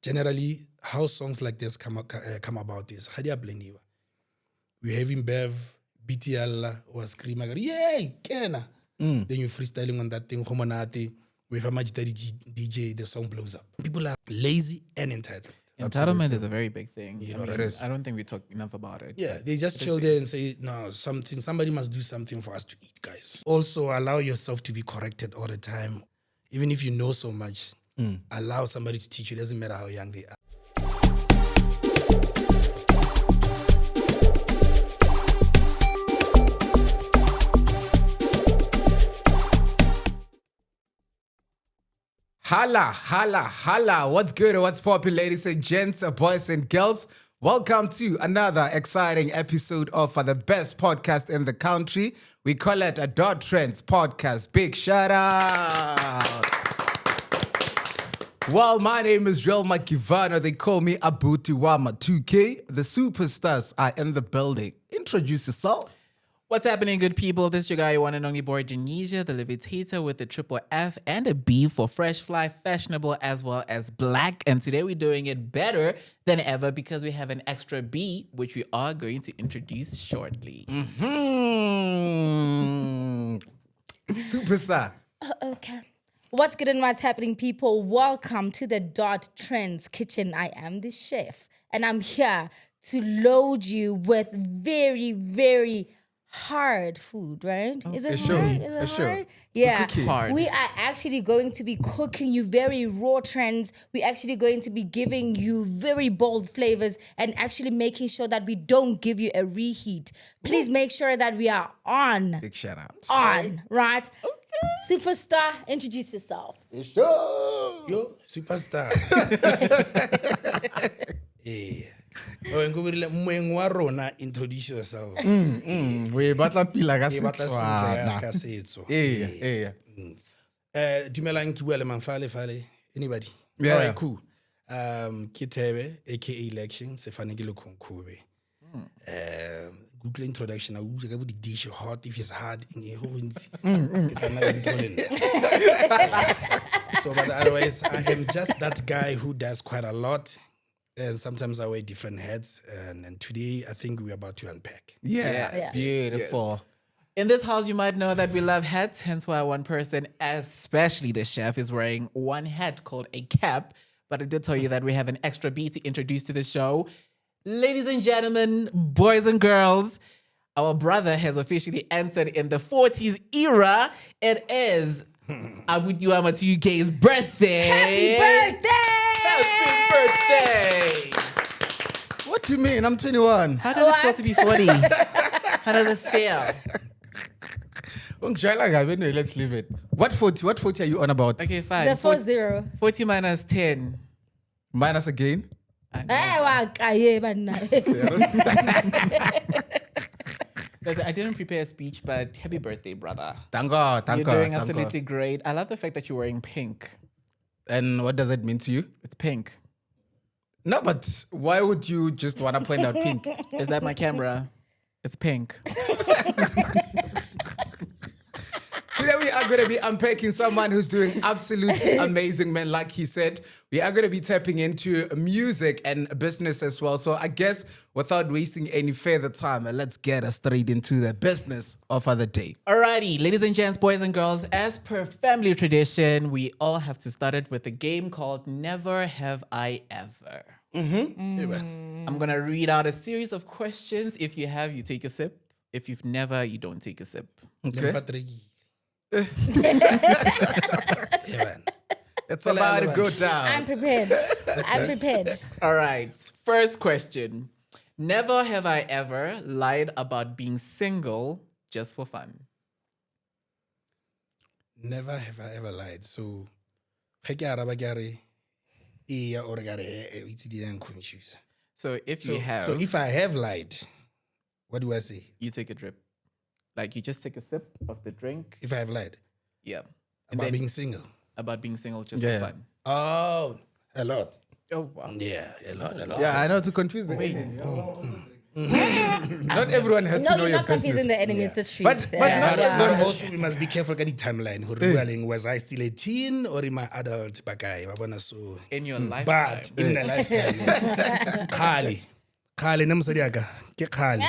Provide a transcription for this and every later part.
generally, how songs like this come about is how they are blending. We're having Bev, BTL, or Screamer, yay, Kena. Then you're freestyling on that thing, Homonati, with a much daddy DJ, the song blows up. People are lazy and entitled. Entitlement is a very big thing. You I know, mean, it is. I don't think we talk enough about it. Yeah, they just chill there and say, no, somebody must do something for us to eat, guys. Also, allow yourself to be corrected all the time. Even if you know so much, allow somebody to teach you. It doesn't matter how young they are. Holla, holla, holla. What's good and what's poppin', ladies and gents, boys and girls? Welcome to another exciting episode of the best podcast in the country. We call it a Dot Trends podcast. Big shout out. Well, my name is Real Makivano. They call me Abutiwama 2K. The superstars are in the building. Introduce yourself. What's happening, good people? This is your guy, your one and only boy, Genesia, the Levitator with the triple F and a B for fresh, fly, fashionable, as well as black. And today we're doing it better than ever because we have an extra B, which we are going to introduce shortly. Superstar. Okay. What's good and what's happening, people? Welcome to the Dot Trends Kitchen. I am the chef, and I'm here to load you with very, very hard food, right? Is it sure. hard? Is it Sure. hard? Yeah. Hard. We are actually going to be cooking you very raw trends. We're actually going to be giving you very bold flavors and actually making sure that we don't give you a reheat. Please make sure that we are on. Big shout out. On, right? Okay. Superstar, introduce yourself. Yo, superstar. Yeah. Introduce yourself. We batla pila ka E batla sentle ka Setswana. setso. Yeah. Dumelang ke bua le mang fale. Anybody? Yeah. All right, cool. Ke Thebe, aka Lection, se fane ke le Khonkhube. Google introduction, I use the dish hot if it's hard in a whole So, but otherwise, I am just that guy who does quite a lot. And sometimes I wear different hats. And today, I think we're about to unpack. Yeah. Yes. Beautiful. In this house, you might know that we love hats, hence why one person, especially the chef, is wearing one hat called a cap. But I did tell you that we have an extra B to introduce to the show. Ladies and gentlemen, boys and girls, our brother has officially entered in the 40s era. It is Abutiwama 2K's birthday. Happy birthday! Happy birthday! What do you mean? I'm 21. How does it feel to be 40? How does it feel? Anyway, let's leave it. What 40? What 40 are you on about? Okay, fine. The 40. 40 minus 10. Minus again? Listen, I didn't prepare a speech, but happy birthday, brother. Thank God. You're doing absolutely great. I love the fact that you're wearing pink. And what does it mean to you? It's pink. No, but why would you just want to point out pink? Is that my camera? It's pink. Today we are going to be unpacking someone who's doing absolutely amazing, man. Like he said, we are going to be tapping into music and business as well. So I guess without wasting any further time, let's get us straight into the business of the day. Alrighty, ladies and gents, boys and girls, as per family tradition, we all have to start it with a game called Never Have I Ever. I'm going to read out a series of questions. If you have, you take a sip. If you've never, you don't take a sip. Okay. Yeah, man. It's about to go down. I'm prepared. I'm prepared. All right, first question. Never have I ever lied about being single just for fun. Never have I ever lied. So, confused. So if you have, So if I have lied, what do I say? you take a drip. Like you just take a sip of the drink. If I have lied Yeah. about being single. About being single just Yeah. for fun. Oh, a lot. Oh, wow. Yeah, a lot. Yeah, I know, to confuse the Wait. Not everyone has No, to know you're your not business. confusing the enemy. It's the truth. But not But everyone. also we must be careful with the timeline. Was I still a teen or in my adult bagay? So, In your lifetime. but in a lifetime, Kali, namsadiaga, ke Kali.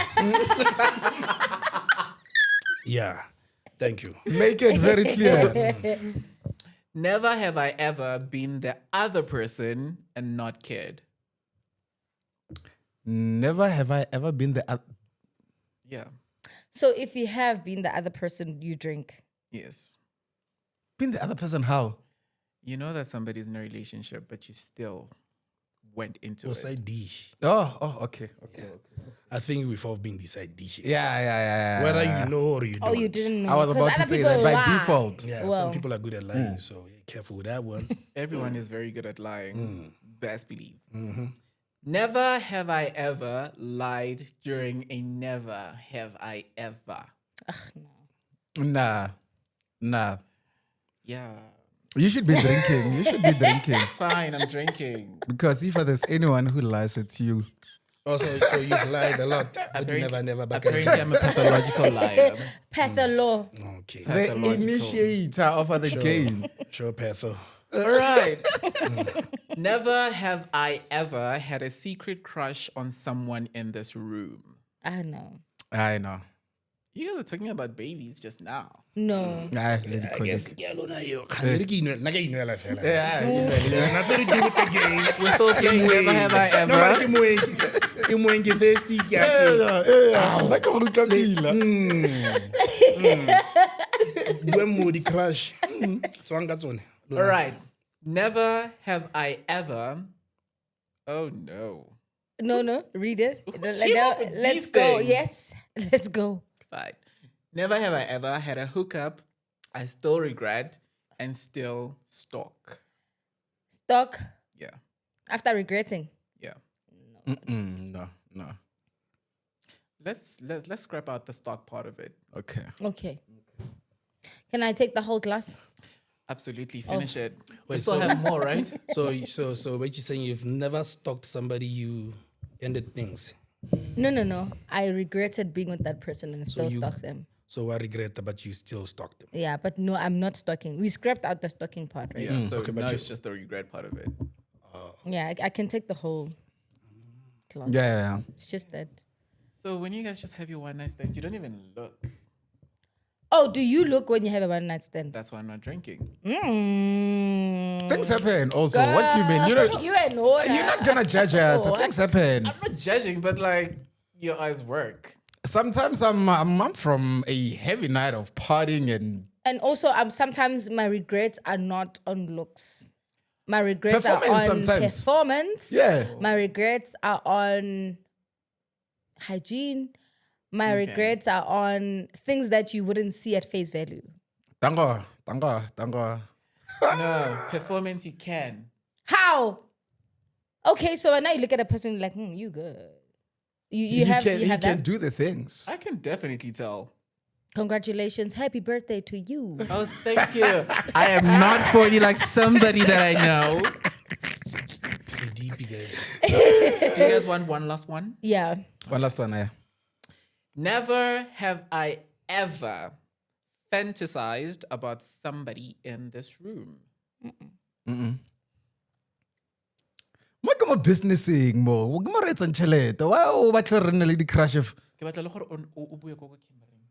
Yeah, thank you. Make it very clear. Never have I ever been the other person and not cared. Never have I ever been the other. Yeah. So if you have been the other person, you drink. Yes. Been the other person how? You know that somebody's in a relationship, but you still went into Was it. I dish? Oh, okay. I think we've all been this dish. Yeah. Whether you know or you don't. Oh, you didn't know. I was 'Cause about to other say people that by lie. default. Yeah, Well. some people are good at lying, so yeah, careful with that one. Everyone is very good at lying. Best believe. Never have I ever lied during a never have I ever. Nah. Yeah. You should be drinking. Fine, I'm drinking. Because if there's anyone who lies, it's you. Also, so you've lied a lot, but you never back Apparently, I'm a pathological liar. Patholo. Okay, The Pathological. initiator of the game. sure, Patho. All right. Never have I ever had a secret crush on someone in this room. I know. I know. You guys are talking about babies just now. No. Let it go. Yeah, Yeah, there's nothing to do with the game. We're still playing Never Have I Ever. Crush. All right. Never have I ever. Oh no. No. Read it. came up with Let's these go. things? Yes. Let's go. Fine. Never have I ever had a hookup I still regret and still stalk. Stock Yeah. after regretting. Yeah. No. Let's scrap out the stalk part of it. Okay. Okay. Can I take the whole glass? Absolutely. Finish it. We Wait, still so- have more, right? So what you're saying, you've never stalked somebody, you ended things. No. I regretted being with that person and still you- stalked them. So I regret that, but you still stalked them. Yeah, but no, I'm not stalking. We scrapped out the stalking part, right? Yeah. So Okay, but now you- it's just the regret part of it. Yeah, I can take the whole glass. Yeah. It's just that. So when you guys just have your one night stand, you don't even look. Oh, do you look when you have a one night stand? That's why I'm not drinking. Things happen also. What do you mean? You ain't know You're not gonna judge us. Oh, Things happen. I'm not judging, but like your eyes work. Sometimes I'm from a heavy night of partying and And also, sometimes my regrets are not on looks. My regrets are Performance on sometimes. performance. yeah. My regrets are on hygiene. My regrets are on things that you wouldn't see at face value. Tango. No, performance you can. How? Okay, so now you look at a person like, you good. You have can that. do the things. I can definitely tell. Congratulations, happy birthday to you. Oh, thank you. I am not 40 like somebody that I know. You're deep, you guys. Do you guys want one last one? Yeah. One last one, yeah. Never have I ever fantasized about somebody in this room. Mo businessing mo. Mo re tsang tšhelete. Why o batla re nne le di-crush of Ke batla le gore o bue ko Kimberley.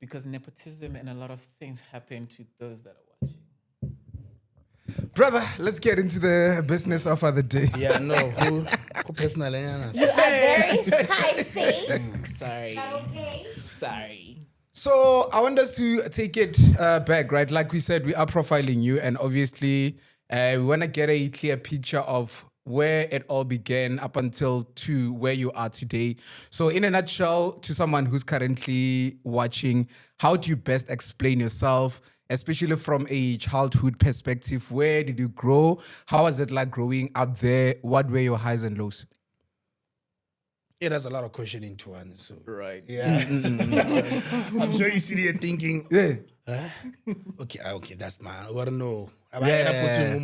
Because nepotism and a lot of things happen to those that are watching. Brother, let's get into the business of the day. Yeah, no, who personal? You are very spicy. Sorry. Okay. Sorry. So I want us to take it back, right? Like we said, we are profiling you, and obviously we want to get a clear picture of where it all began up until to where you are today. So in a nutshell, to someone who's currently watching, how do you best explain yourself, especially from a childhood perspective? Where did you grow? How was it like growing up there? What were your highs and lows? It has a lot of question into one. So Right. yeah, I'm sure you see there thinking, Yeah. okay, that's my. I want to know. Yeah.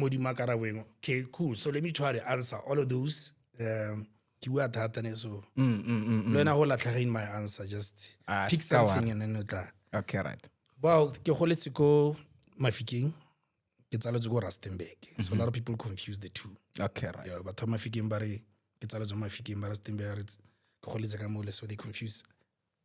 Okay, cool. So let me try to answer all of those. Ke bua thata ne so. Le wena go latlhega in my answer, just pick ska wa something and then o tla. Okay, right. Well, ke goletse ko Mafikeng. Ke tsaletswe ko Rustenburg. So a lot of people confuse the two. Okay, right. Yeah, batho ba Mafikeng ba re ke tsaletswe mo Mafikeng, ba Rustenburg ke goletse ka mole, so they confuse.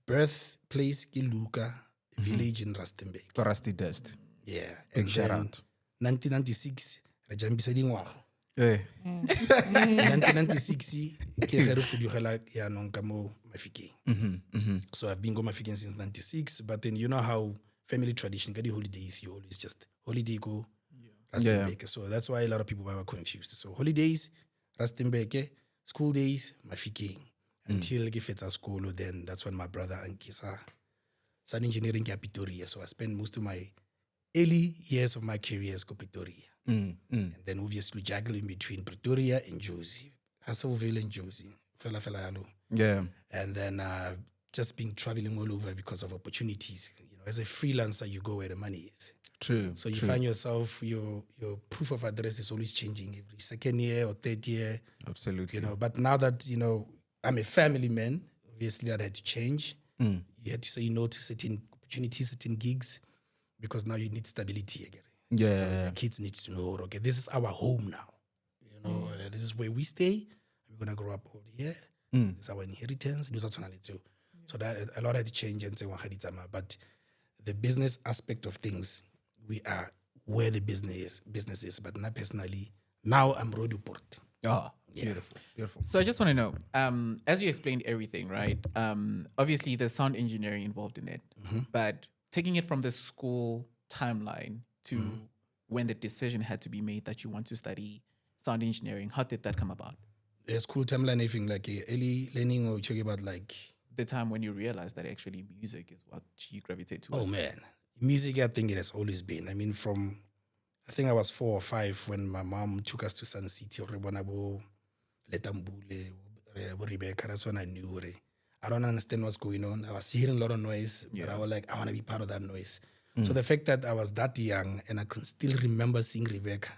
Birthplace ke Luka, village in Rustenburg. For Rusty Dust. Yeah. Big And shout then out. 1996 re jambisa dingwaga. Eh. 1996 ke ge re fudugela yaanong ka mo Mafikeng. So I've been go Mafikeng since 96, but then you know how family tradition, ka di holidays, you always just holiday go Rustenburg. So that's why a lot of people were confused. So holidays, Rustenburg, school days, Mafikeng. Until ke fetsa school, then that's when my brother Ankisa started engineering at Pretoria. So I spent most of my early years of my career as Pretoria. And then obviously juggling between Pretoria and Josie. Hasselville and Josie. Fella yalo. Yeah. And then just been traveling all over because of opportunities. You know, as a freelancer, you go where the money is. True. So you find yourself, your proof of address is always changing every second year or third year. Absolutely. You know, but now that, you know, I'm a family man, obviously that had to change. You had to say no to certain opportunities, certain gigs, because now you need stability again. Yeah. Your kids need to know, okay, this is our home now. You know, this is where we stay. We're going to grow up all year. This is our inheritance. So that a lot had to change and say, but the business aspect of things, we are where the business is. But not personally, now I'm Roduport. Oh, beautiful. Beautiful. So I just want to know, as you explained everything, right? Obviously, there's sound engineering involved in it, but taking it from the school timeline to when the decision had to be made that you want to study sound engineering, how did that come about? School timeline, anything like early learning, or talking about like The time when you realized that actually music is what you gravitate towards. oh man, music, I think it has always been. I mean, I think I was 4 or 5 when my mom took us to Sun City or Rebonabo, Letambule, Rebecca. That's when I knew it. I don't understand what's going on. I was hearing a lot of noise, but I was like, I want to be part of that noise. So the fact that I was that young and I can still remember seeing Rebecca,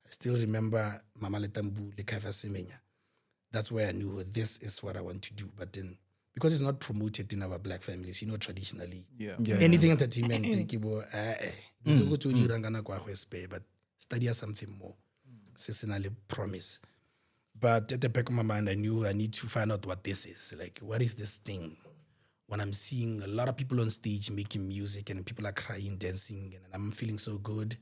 I still remember Mama Letambule, Kaifa Semenya. That's where I knew this is what I want to do. But then, because it's not promoted in our black families, you know, traditionally, anything entertainment, but study something more. Seasonally promise. But at the back of my mind, I knew I need to find out what this is. Like, what is this thing? When I'm seeing a lot of people on stage making music and people are crying, dancing, and I'm feeling so good,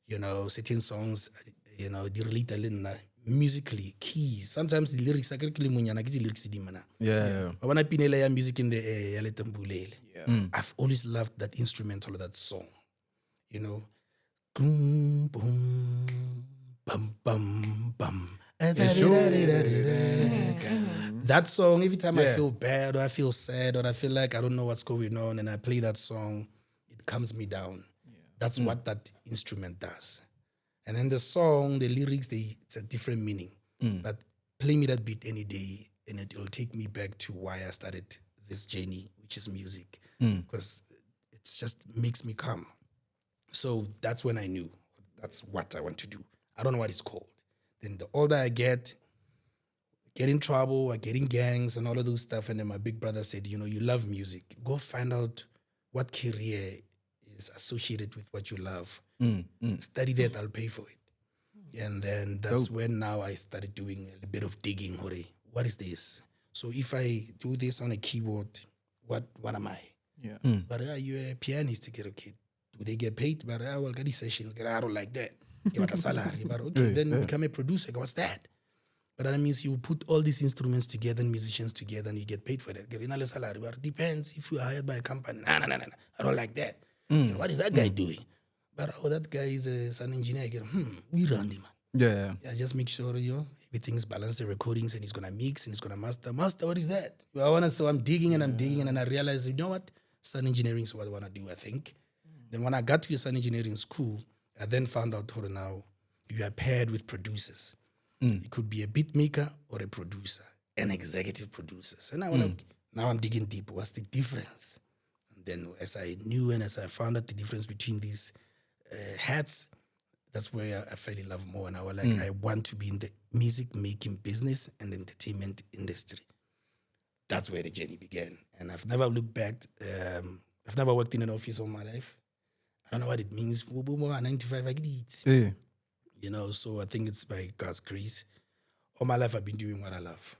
you know, certain songs, you know, they relate a little musically, keys. Sometimes the lyrics, I can't lyrics. Yeah. But when I pinela music in the air, I've always loved that instrumental of that song. You know, boom, boom, bum, bum, bum. That song, every time I feel bad or I feel sad or I feel like I don't know what's going on and I play that song, it calms me down. That's what that instrument does. And then the song, the lyrics, it's a different meaning. But play me that beat any day and it will take me back to why I started this journey, which is music. Because it just makes me calm. So that's when I knew that's what I want to do. I don't know what it's called. Then the older I get in trouble, I get in gangs and all of those stuff. And then my big brother said, you know, you love music. Go find out what career is associated with what you love. Study that, I'll pay for it. And then that's when now I started doing a bit of digging. What is this? So if I do this on a keyboard, what am I? Yeah. But you're a pianist, okay. Do they get paid? But I will get these sessions. I don't like that. Give a salary. But okay, then become a producer. What's that? But that means you put all these instruments together, musicians together, and you get paid for that. Get a salary. But it depends if you're hired by a company. No. I don't like that. What is that guy doing? But that guy is a sound engineer. We run him. Yeah. Just make sure everything's balanced, the recordings, and he's gonna mix and he's gonna master. Master, what is that? So I'm digging and I'm digging, and I realized, you know what? Sound engineering is what I wanna do, I think. Then when I got to sound engineering school, I then found out now you are paired with producers. It could be a beat maker or a producer, an executive producer. So now I'm digging deep. What's the difference? And then as I knew and as I found out the difference between these hats, that's where I fell in love more. And I was like, I want to be in the music making business and entertainment industry. That's where the journey began. And I've never looked back. I've never worked in an office all my life. I don't know what it means. 95, I get it. Yeah. You know, so I think it's by God's grace. All my life I've been doing what I love.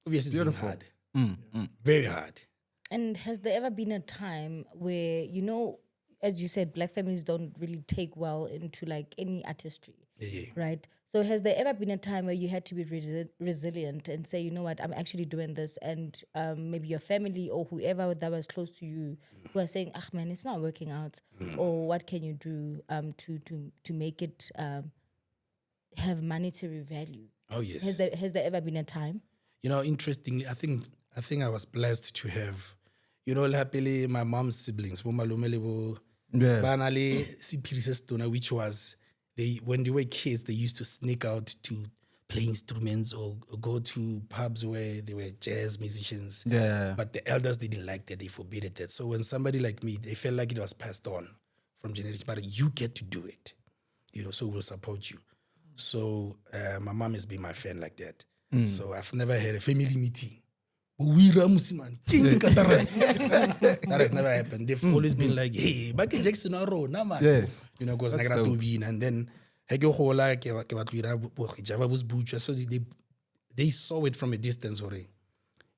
Obviously, it's Beautiful. been hard. Very hard. And has there ever been a time where, you know, as you said, black families don't really take well into like any artistry, Yeah. right? So has there ever been a time where you had to be resilient and say, you know what, I'm actually doing this, and maybe your family or whoever that was close to you who are saying, ah man, it's not working out, or what can you do to make it have monetary value? Oh, yes. Has there ever been a time? You know, interestingly, I think I was blessed to have, you know, happily my mom's siblings, Yeah. Banale Siphiri se stona, which was when they were kids, they used to sneak out to play instruments or go to pubs where they were jazz musicians. Yeah. But the elders didn't like that; they forbade that. So when somebody like me, they felt like it was passed on from generation, but you get to do it, you know. So we'll support you. So my mom has been my friend like that. So I've never had a family meeting. That has never happened. They've always been like, hey, Michael Jackson or man. Yeah. You know, because That's Nagra dope. to win. And then so they saw it from a distance already.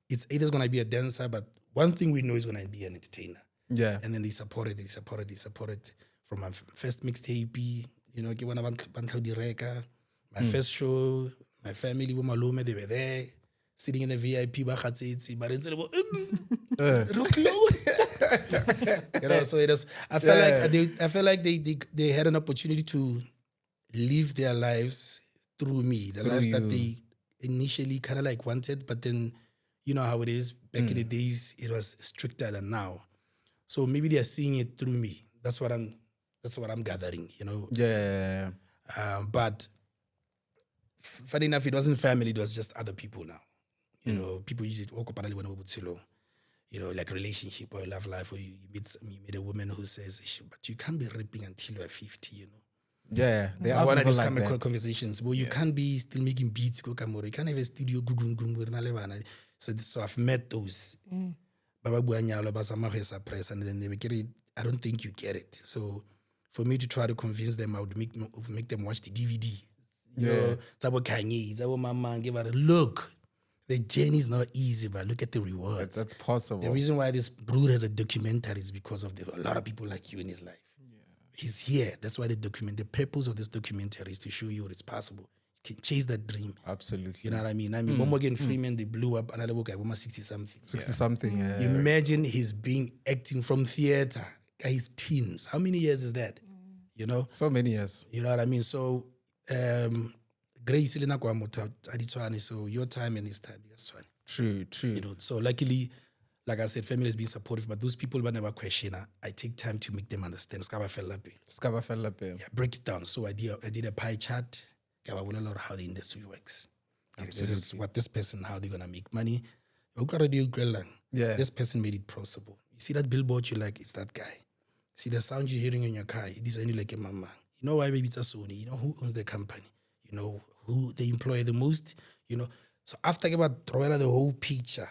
It's either going to be a dancer, but one thing we know is going to be an entertainer. Yeah. And then they supported from my first mixtape, you know, my first show, my family, Malume, they were there, sitting in the VIP, but it's real close. You know, so it was. I felt like they had an opportunity to live their lives through me, the lives that they initially kind of like wanted, but then you know how it is. Back in the days, it was stricter than now. So maybe they are seeing it through me. That's what I'm gathering. You know. Yeah. But funny enough, it wasn't family. It was just other people now. You know, people usually talk about you know, like relationship or love life, or you meet a woman who says, but you can't be rapping until you're 50, you know. Yeah. They I are want to people just like come that. conversations. Well, you can't be still making beats, go Kamoro. You can't have a studio, so I've met those. Baba Buanyalo, Basama press, and then they get it. I don't think you get it. So for me to try to convince them, I would make them watch the DVD. You know, Zabo Kanye, Zabo Mama, give it a look. The journey is not easy, but look at the rewards. That's possible. The reason why this brood has a documentary is because of a lot of people like you in his life. He's here. That's why the purpose of this documentary is to show you it's possible. You can chase that dream. Absolutely. You know what I mean? Morgan Freeman, they blew up another book, 60-something. 60-something. Yeah. Imagine he's been acting from theater, his teens. How many years is that? You know? So many years. You know what I mean? So, Grace, so your time and his time, that's fine. True. You know, so luckily, like I said, family has been supportive, but those people were never question. I take time to make them understand. Yeah, break it down. So I did a pie chart. I will learn how the industry works. This is what this person, how they're gonna make money. Yeah. This person made it possible. You see that billboard, you like, it's that guy. See the sound you're hearing in your car, it is only like a mama. You know why maybe it's a Sony? You know who owns the company? You know who they employ the most? You know. So after about throwing out the whole picture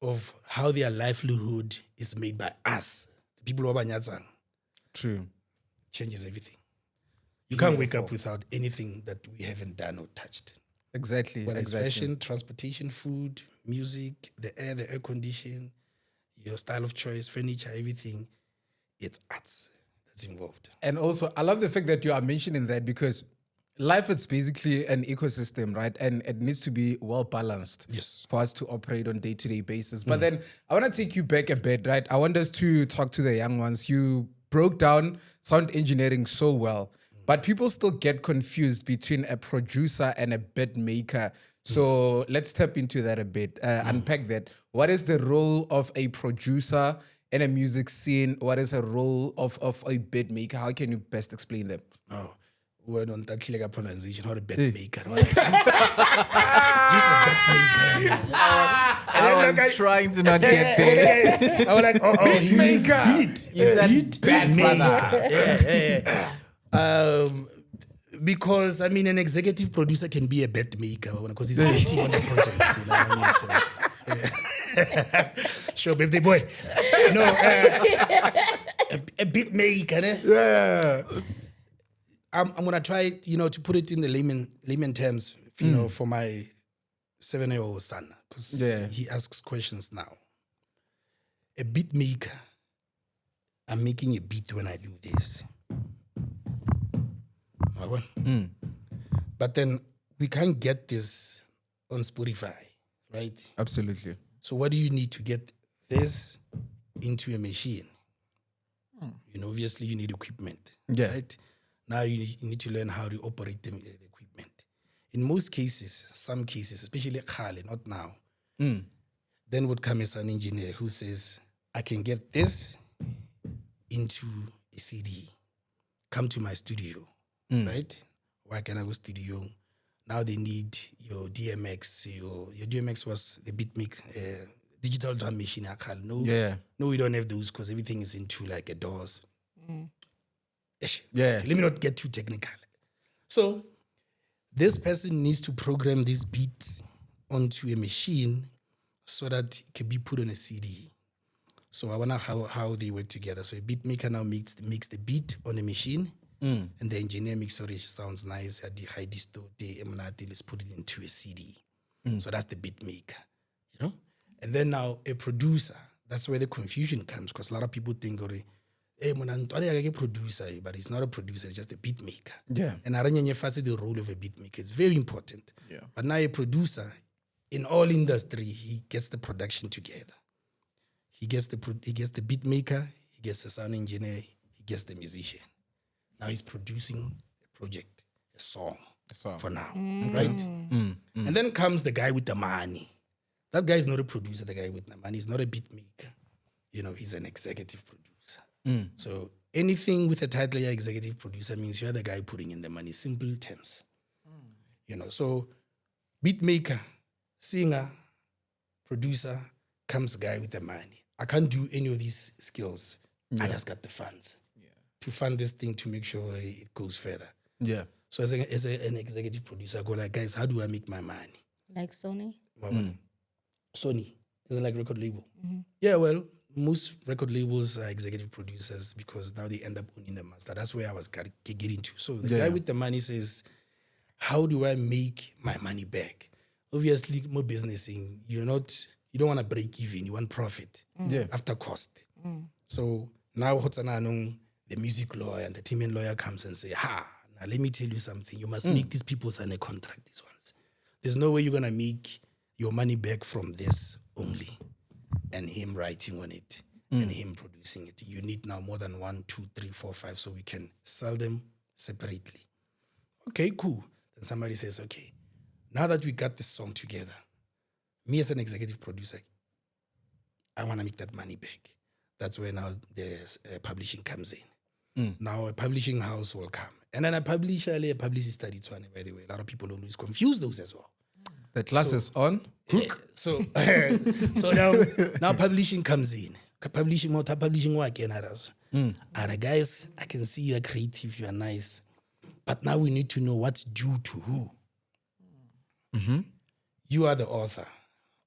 of how their livelihood is made by us, the people who are Banyazang, True. changes everything. You can't wake up without anything that we haven't done or touched. Exactly. Whether it's exactly. fashion, transportation, food, music, the air condition, your style of choice, furniture, everything, it's arts that's involved. And also, I love the fact that you are mentioning that because life is basically an ecosystem, right? And it needs to be well balanced Yes. for us to operate on day-to-day basis. But then I want to take you back a bit, right? I want us to talk to the young ones. You broke down sound engineering so well, but people still get confused between a producer and a beat maker. So let's tap into that a bit, unpack that. What is the role of a producer in a music scene? What is the role of a beat maker? How can you best explain them? Oh, word on that clear pronunciation, how the bet maker. I was trying to not get there. I was like, he means beat. You said Beat bad maker. brother. Yeah. Because I mean, an executive producer can be a bet maker because he's betting on the project. You know what I mean? So, sure, birthday boy. No, a beat maker. Yeah. I'm gonna try, to put it in the layman terms, for my 7-year-old son, because he asks questions now. A beat maker. I'm making a beat when I do this. But then we can't get this on Spotify, right? Absolutely. So what do you need to get this into a machine? Obviously you need equipment, right? Now you need to learn how to operate the equipment. In most cases, some cases, especially Khale, not now, then would come as an engineer who says, I can get this into a CD. Come to my studio, right? Why can I go studio? Now they need your DMX. Your DMX was a beat mix, digital drum machine. No, we don't have those because everything is into like a DAWs. Let me not get too technical. So this person needs to program these beats onto a machine so that it can be put on a CD. So I wonder how they work together. So a beat maker now makes the beat on a machine, and the engineer makes sure it sounds nice. High distort, let's put it into a CD. So that's the beat maker, And then now a producer. That's where the confusion comes, because a lot of people think, hey, a producer, but it's not a producer, it's just a beat maker. Yeah. And I the role of a beat maker. It's very important. Yeah. But now a producer, in all industry, he gets the production together. He gets the beat maker, he gets the sound engineer, he gets the musician. Now he's producing a project, a song. For now, right? And then comes the guy with the money. That guy is not a producer, the guy with the money. He's not a beat maker. He's an executive producer. So anything with a title like executive producer means you're the guy putting in the money. Simple terms. So beat maker, singer, producer, comes guy with the money. I can't do any of these skills. I just got the funds to fund this thing to make sure it goes further. Yeah. So as an executive producer, I go like, guys, how do I make my money? Like Sony? Sony, is it like record label? Yeah, well, most record labels are executive producers because now they end up owning the master. That's where I was getting to. So the guy with the money says, how do I make my money back? Obviously, more businessing, you don't want to break even, you want profit after cost. So now the music lawyer and the entertainment lawyer comes and say, now let me tell you something. You must make these people sign a contract, these ones. There's no way you're going to make your money back from this only and him writing on it and him producing it. You need now more than 1, 2, 3, 4, 5 so we can sell them separately. Okay, cool. Then somebody says, okay, now that we got this song together, me as an executive producer, I want to make that money back. That's where now the publishing comes in. Now a publishing house will come. And then a publisher study, by the way. A lot of people always confuse those as well. The class is on. So now publishing comes in. Publishing work and others. And guys, I can see you are creative, you are nice. But now we need to know what's due to who. You are the author.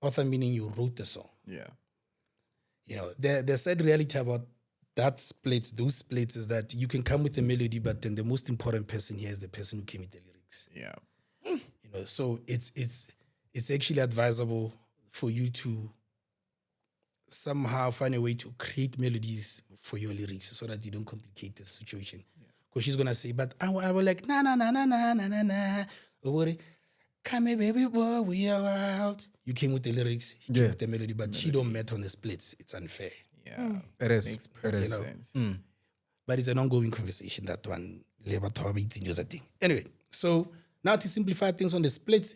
Author meaning you wrote the song. Yeah. The sad reality about those splits is that you can come with a melody, but then the most important person here is the person who came with the lyrics. Yeah. So it's actually advisable for you to somehow find a way to create melodies for your lyrics so that you don't complicate the situation. Because she's gonna say, but I will like na na na na na na na na. Come here, baby boy, we are wild. You came with the lyrics, he came with the melody, but she don't match on the splits. It's unfair. Yeah. It is. Makes perfect sense. But it's an ongoing conversation, that one. Anyway, so now to simplify things on the splits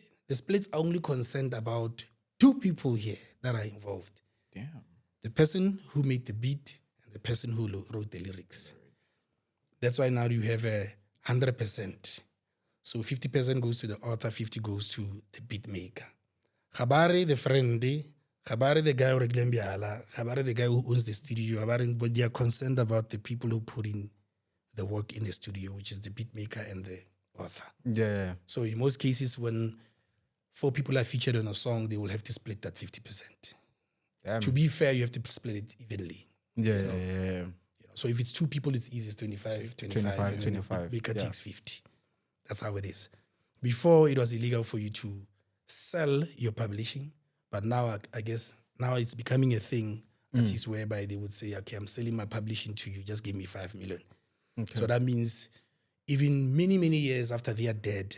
are only concerned about 2 people here that are involved. Damn. The person who made the beat and the person who wrote the lyrics. That's why now you have 100%. So 50% goes to the author, 50 goes to the beat maker. Khabari, the friend, Khabari, the guy who Khabari, the guy who owns the studio, but they are concerned about the people who put in the work in the studio, which is the beat maker and the author. Yeah. So in most cases, when 4 people are featured on a song, they will have to split that 50%. To be fair, you have to split it evenly. Yeah. You know, so if it's 2 people, it's easy. It's 25, 25, and then the baker takes 50. That's how it is. Before, it was illegal for you to sell your publishing, but now I guess now it's becoming a thing. That is whereby they would say, okay, I'm selling my publishing to you. Just give me 5 million. Okay. So that means even many, many years after they are dead,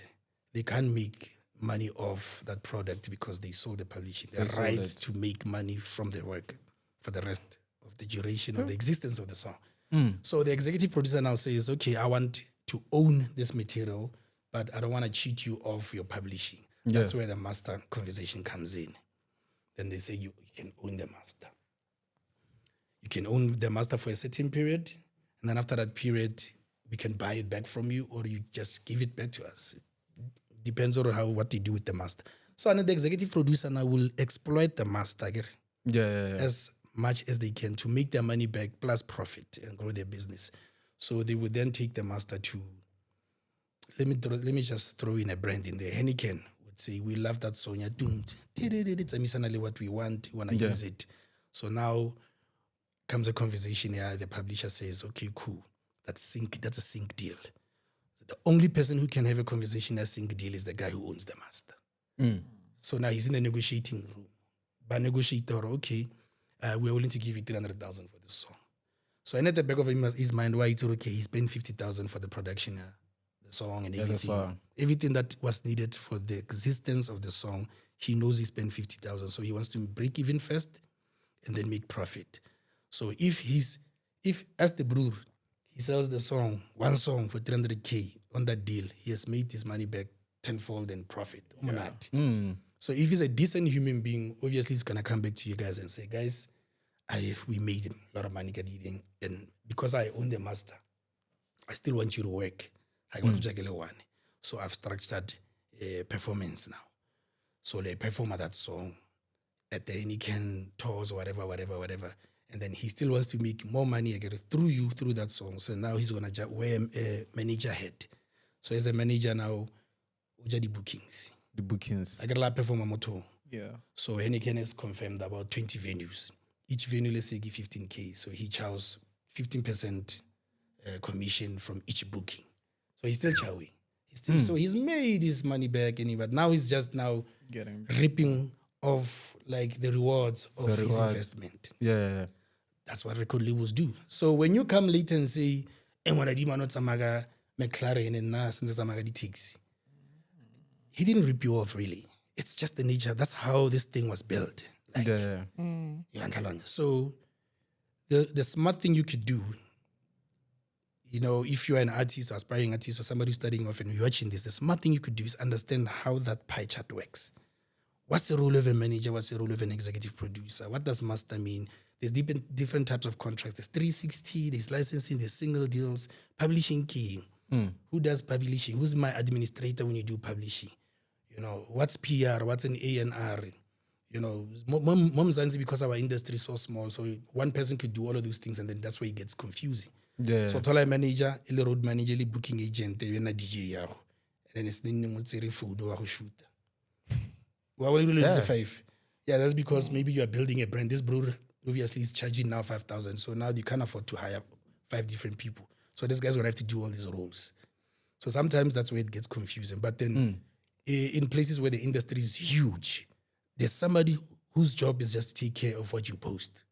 they can't make money off that product because they sold the publishing. They have rights to make money from their work for the rest of the duration of the existence of the song. So the executive producer now says, okay, I want to own this material, but I don't want to cheat you of your publishing. That's where the master conversation comes in. Then they say you can own the master. You can own the master for a certain period, and then after that period, we can buy it back from you, or you just give it back to us. Depends on what they do with the master. So the executive producer now will exploit the master as much as they can to make their money back plus profit and grow their business. So they would then take the master to, let me just throw in a brand in there. Henneken would say, we love that song. It's a what we want to use it. So now comes a conversation here. The publisher says, okay, cool. That's a sync deal. The only person who can have a conversation as sync deal is the guy who owns the master. So now he's in the negotiating room. But negotiator, okay, we're willing to give you 300,000 for this song. So and at the back of his mind, why he thought, okay, he's paying 50,000 for the production, the song and everything. Everything that was needed for the existence of the song, he knows he spent 50,000. So he wants to break even first and then make profit. So if as the brewer, he sells the song, one song for 300K on that deal, he has made his money back tenfold in profit. So if he's a decent human being, obviously he's going to come back to you guys and say, guys, we made a lot of money getting, and because I own the master, I still want you to work. I want to juggle one. So I've structured a performance now. So they perform that song at the Henneken tours or whatever. And then he still wants to make more money again through that song. So now he's going to wear a manager head. So as a manager now, the bookings. I got a performer moto. Yeah. So Henneken has confirmed about 20 venues. Each venue, let's say, give 15K. So he charges 15% commission from each booking. So he's still chowing. So he's made his money back anyway. But now he's just getting ripping off like the rewards of his investment. Yeah. That's what record labels do. So when you come later and say, McLaren and Nas takes, he didn't rip you off really. It's just the nature. That's how this thing was built. So the smart thing you could do, if you're an artist or aspiring artist or somebody who's studying off and you're watching this, the smart thing you could do is understand how that pie chart works. What's the role of a manager? What's the role of an executive producer? What does master mean? There's different types of contracts. There's 360, there's licensing, there's single deals, publishing key. Who does publishing? Who's my administrator when you do publishing? What's PR? What's an A&R? Momzansi, because our industry is so small, so one person could do all of those things, and then that's where it gets confusing. So tola manager, road manager, booking agent, and a DJ, and then it's the food or shoot. Why would you lose the 5? Yeah, that's because maybe you are building a brand. This brewer obviously is charging now 5,000, so now you can't afford to hire 5 different people. So this guy's gonna have to do all these roles. So sometimes that's where it gets confusing. But then in places where the industry is huge, there's somebody whose job is just to take care of what you post.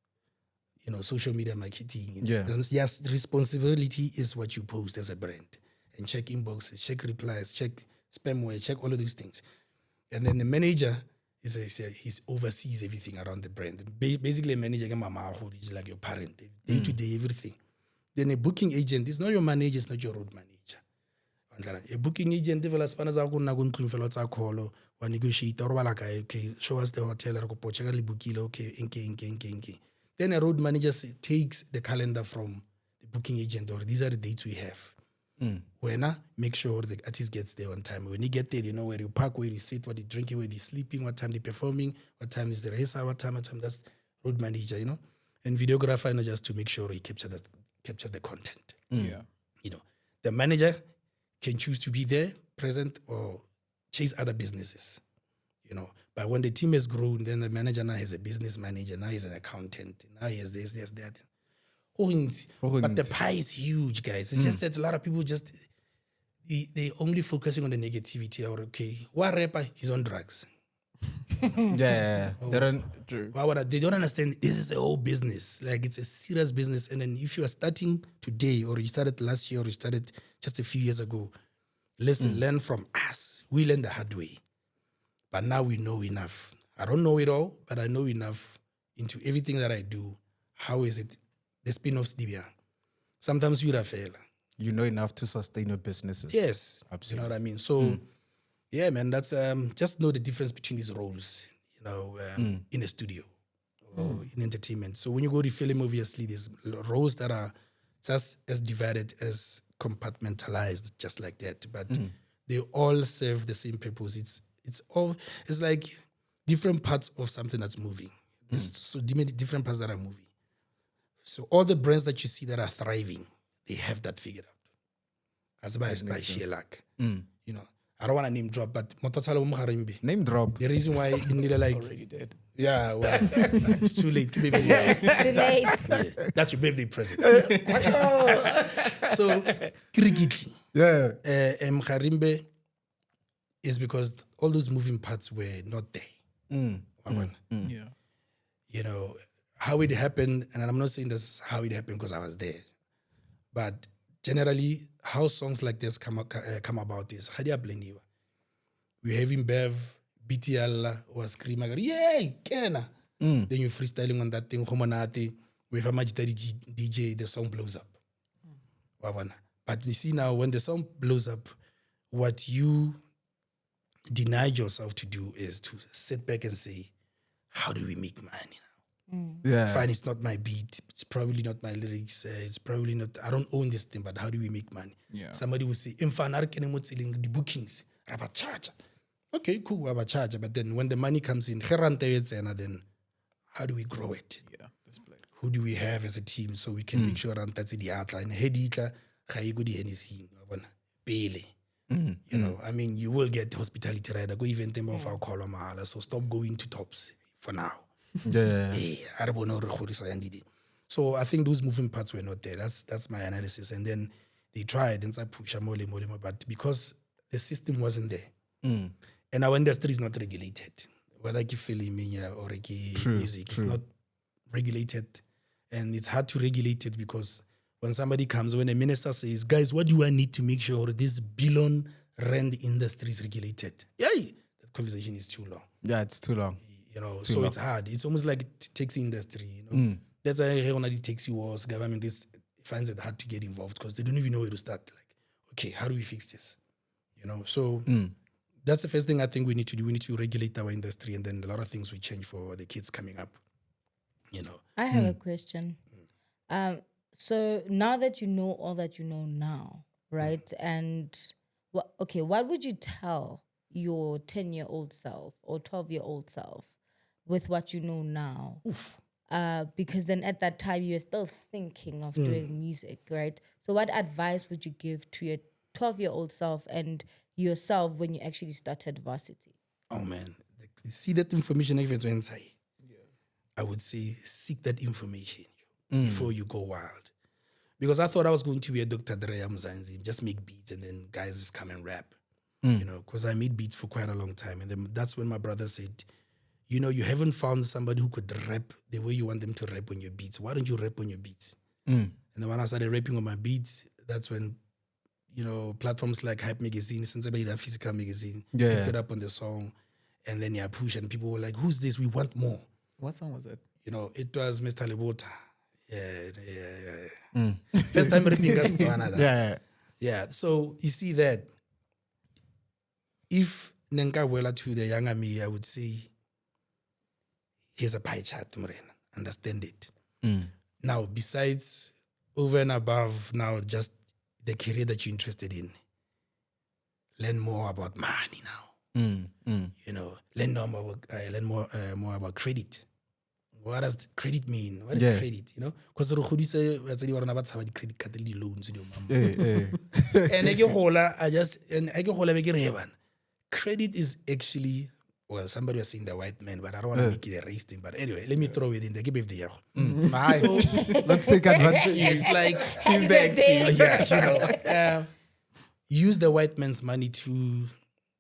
Social media marketing. Yes, responsibility is what you post as a brand. And check inboxes, check replies, check spamware, check all of those things. And then the manager he oversees everything around the brand. Basically, a manager is like your parent, day to day, everything. Then a booking agent is not your manager, it's not your road manager. A booking agent develops negotiate okay, show us the hotel, okay, Then a road manager takes the calendar from the booking agent, or these are the dates we have. When make sure the artist gets there on time. When you get there, you know where you park, where you sit, what you drinking, where you sleeping, what time they performing, what time is the rehearsal, what time. That's road manager, and videographer, just to make sure he captures the content. Yeah, The manager can choose to be there, present, or chase other businesses. But when the team has grown, then the manager now has a business manager, now he's an accountant, now he has this, that. But the pie is huge, guys. It's just that a lot of people just they only focusing on the negativity. Or okay, what rapper? He's on drugs. They don't. They don't understand this is a whole business. Like it's a serious business. And then if you are starting today, or you started last year, or you started just a few years ago, listen, learn from us. We learned the hard way. But now we know enough. I don't know it all, but I know enough into everything that I do. How is it? The spin-offs, Dibia. Sometimes you're a failure. You know enough to sustain your businesses. Yes. Absolutely. You know what I mean? So, yeah, man, that's just know the difference between these roles, in a studio or in entertainment. So when you go to film, obviously, there's roles that are just as divided, as compartmentalized, just like that. But they all serve the same purpose. It's like different parts of something that's moving. There's so many different parts that are moving. So all the brands that you see that are thriving, they have that figured out. As by sheer luck. I don't want to name drop, but Mototalo Muharimbi. Name drop. The reason why in Nila like Already did. yeah, well, it's too late. Maybe, Too late. that's your birthday present. So Kirigiti. Yeah. Mharimbe is because all those moving parts were not there. Yeah. How it happened, and I'm not saying that's how it happened because I was there, but generally, how songs like this come about is Hadia Blendiwa. We're having Bev, BTL was screaming, yay, Kena. Then you're freestyling on that thing, Homonati, with a much daddy DJ, the song blows up. But you see now, when the song blows up, what you denied yourself to do is to sit back and say, how do we make money now? Yeah. Fine, it's not my beat. It's probably not my lyrics. It's probably not, I don't own this thing, but how do we make money? Yeah. Somebody will say, the bookings, Rabba charge. Okay, cool, Rabba charge. But then when the money comes in, then how do we grow it? Yeah. Display. Who do we have as a team so we can make sure that's the outline? Hedika, Khaigo di Hennessy, Pele. I mean, you will get the hospitality rider, go even think of our color mahala. So stop going to tops for now. Yeah. So I think those moving parts were not there. That's my analysis. And then they tried and push more, but because the system wasn't there, and our industry is not regulated, whether it's film or music, it's not regulated, and it's hard to regulate it because when somebody comes, when a minister says, "Guys, what do I need to make sure this billion rand industry is regulated?" Yay, that conversation is too long. Yeah, it's too long. So it's hard. It's almost like it takes industry, That's why everyone that takes you was government finds it hard to get involved because they don't even know where to start. Like, okay, how do we fix this? So that's the first thing I think we need to do. We need to regulate our industry, and then a lot of things will change for the kids coming up. I have a question. So now that you know all that you know now, right? And what would you tell your 10-year-old self or 12-year-old self with what you know now? Because then at that time you're still thinking of doing music, right? So what advice would you give to your 12-year-old self and yourself when you actually started varsity? Oh man, see that information if it's inside. I would say seek that information before you go wild. Because I thought I was going to be a Dr. Dre Mzanzi, just make beats and then guys just come and rap. Because I made beats for quite a long time. And then that's when my brother said, you haven't found somebody who could rap the way you want them to rap on your beats. Why don't you rap on your beats? And then when I started rapping on my beats, that's when, platforms like Hype Magazine, since I made a physical magazine, picked it up on the song. And then push and people were like, who's this? We want more. What song was it? It was Mr. Lebota. Yeah. First time rapping as Tswana. Yeah. So you see that if Nenka Wela to the younger me, I would say here's a pie chart, Morena. Understand it. Now, besides over and above now just the career that you're interested in, learn more about money now. Learn more about credit. What does credit mean? What is Yeah. credit? You know, because the credit card, the loans, and credit is actually, well, somebody was saying the white man, but I don't want to make it a race thing. But anyway, let me throw it in there. Give it the So let's take advantage. it's like He's the excuse. use the white man's money to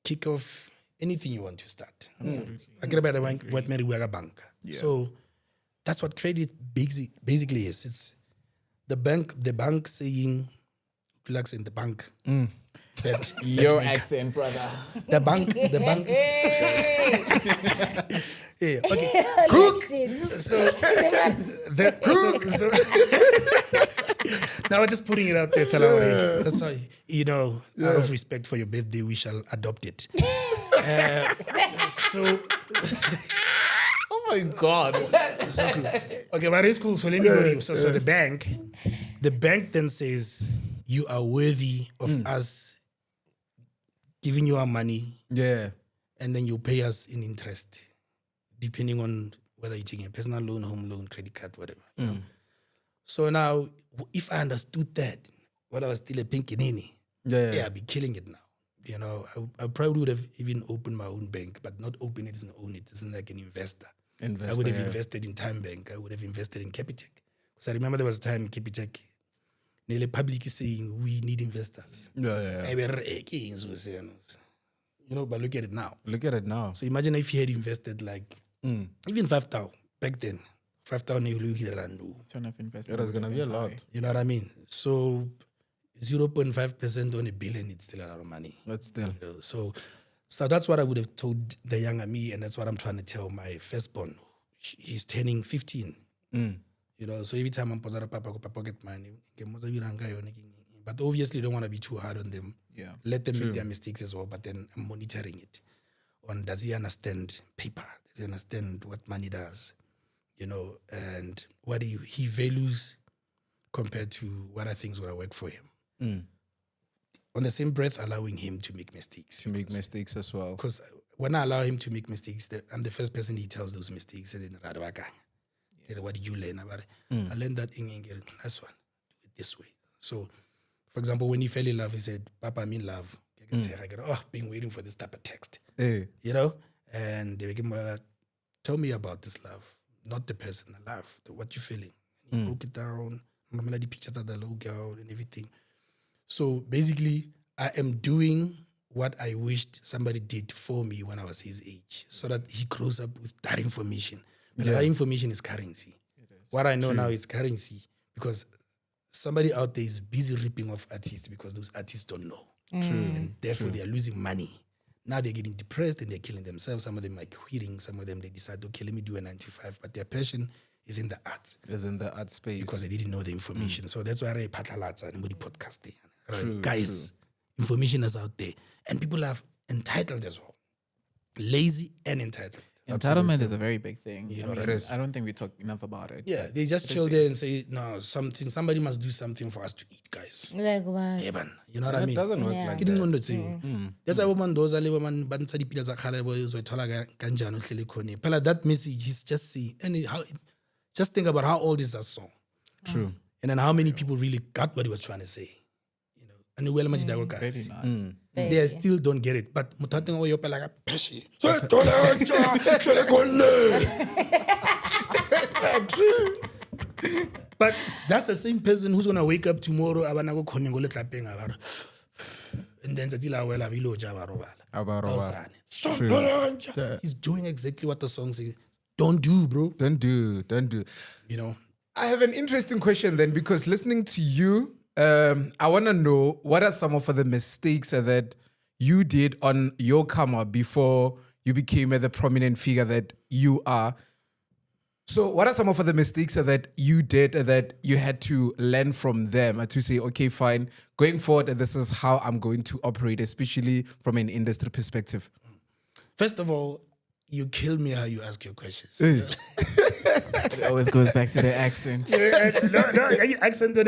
kick off anything you want to start. Absolutely. I get about the white man we are a bank. So that's what credit basically is. It's the bank saying, in the bank. That Your we- accent, brother. the bank. Yeah, okay. So now we're just putting it out there, fella. That's how, out of respect for your birthday, we shall adopt it. So Oh my God. so cool. Okay, but it's cool. So let me go to you. So the bank then says you are worthy of us giving you our money, Yeah. and then you pay us in interest, depending on whether you're taking a personal loan, home loan, credit card, whatever. You know? So now, if I understood that, when I was still a pinkinini, Yeah. I'd be killing it now. You know, I probably would have even opened my own bank, but not open it and own it. It's like an investor. I would have invested in Time Bank. I would have invested in Capitec. Because I remember there was a time Capitec, nearly publicly saying, we need investors. Yeah. You know, but look at it now. Look at it now. So imagine if you had invested like even 5,000 back then. 5,000 you look at it. Turn of investment. It was gonna be a lot. You know what I mean? So 0.5% on $1 billion, it's still a lot of money. That's still. You know, so that's what I would have told the younger me, and that's what I'm trying to tell my firstborn. He's turning 15. You know, so every time I'm posting papa pocket money, but obviously don't want to be too hard on them. Yeah. Let them make their mistakes as well, but then I'm monitoring it. Does he understand paper? Does he understand what money does? You know, and what he values compared to what I think is going to work for him. On the same breath, allowing him to make mistakes. To make mistakes as well. Because when I allow him to make mistakes, I'm the first person he tells those mistakes. And then, what did you learn about it? I learned that in last one. Do it this way. So, for example, when he fell in love, he said, Papa, I'm in love. I've been waiting for this type of text. Hey. You know? And they became, tell me about this love. Not the person, the love. What you feeling. And he broke it down. Remember the pictures of the little girl and everything. So basically, I am doing what I wished somebody did for me when I was his age, so that he grows up with that information. But that information is currency. What I know now is currency, because somebody out there is busy ripping off artists because those artists don't know. And therefore they are losing money. Now they're getting depressed and they're killing themselves. Some of them are quitting. Some of them, they decide, okay, let me do a 9-to-5. But their passion is in the arts. Is in the art space. Because they didn't know the information. So that's why I patlalatsa and the podcast. Guys, information is out there. And people are entitled as well. Lazy and entitled. Entitlement is a very big thing. You I know, mean, it is. I don't think we talk enough about it. Yeah, they just chill there and say, no, somebody must do something for us to eat, guys. Like what? Yeah, man. You know what I It mean? doesn't work Yeah. like Ke didn't that. want to say. That's why woman those are woman bansa di pila za khale boy zo thola kanjani uhlele khona. Phela that message is just saying, and just think about how old is that song. True. And then how many people really got what he was trying to say. You know. And well much that guys. They still don't get it. But mutating o yo pela ka peshi. So thola kanjani uhlele khona. But that's the same person who's gonna wake up tomorrow abana go khona go le tlapeng abara. And then zatila wela bilo ja ba robala. He's doing exactly what the song says. Don't do, bro. Don't do. You know. I have an interesting question then, because listening to you, I want to know what are some of the mistakes that you did on your come up before you became the prominent figure that you are. So what are some of the mistakes that you did that you had to learn from them to say, okay, fine, going forward, this is how I'm going to operate, especially from an industry perspective? First of all, you kill me how you ask your questions. It always goes back to the accent. No, accent don't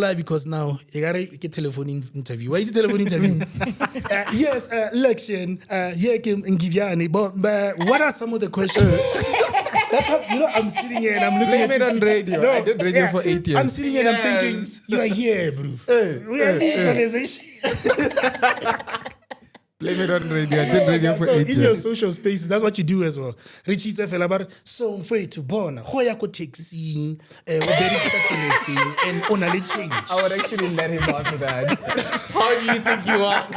right because now you got a telephone interview. Why is the telephone interview? Yes, Lection. Here came and give you but what are some of the questions? That's how, I'm sitting here and I'm looking Blame at it you. on radio. I did radio for 8 years. I'm sitting here and I'm thinking, you are here, bro. We are having a conversation. Blame it on radio. I did radio for So 8 in your years. social spaces, that's what you do as well. Richie Tefelabar, so I'm afraid to born. Hoya ko taxing, Derek Saturday thing, and only change. I would actually let him answer that. How do you think you are?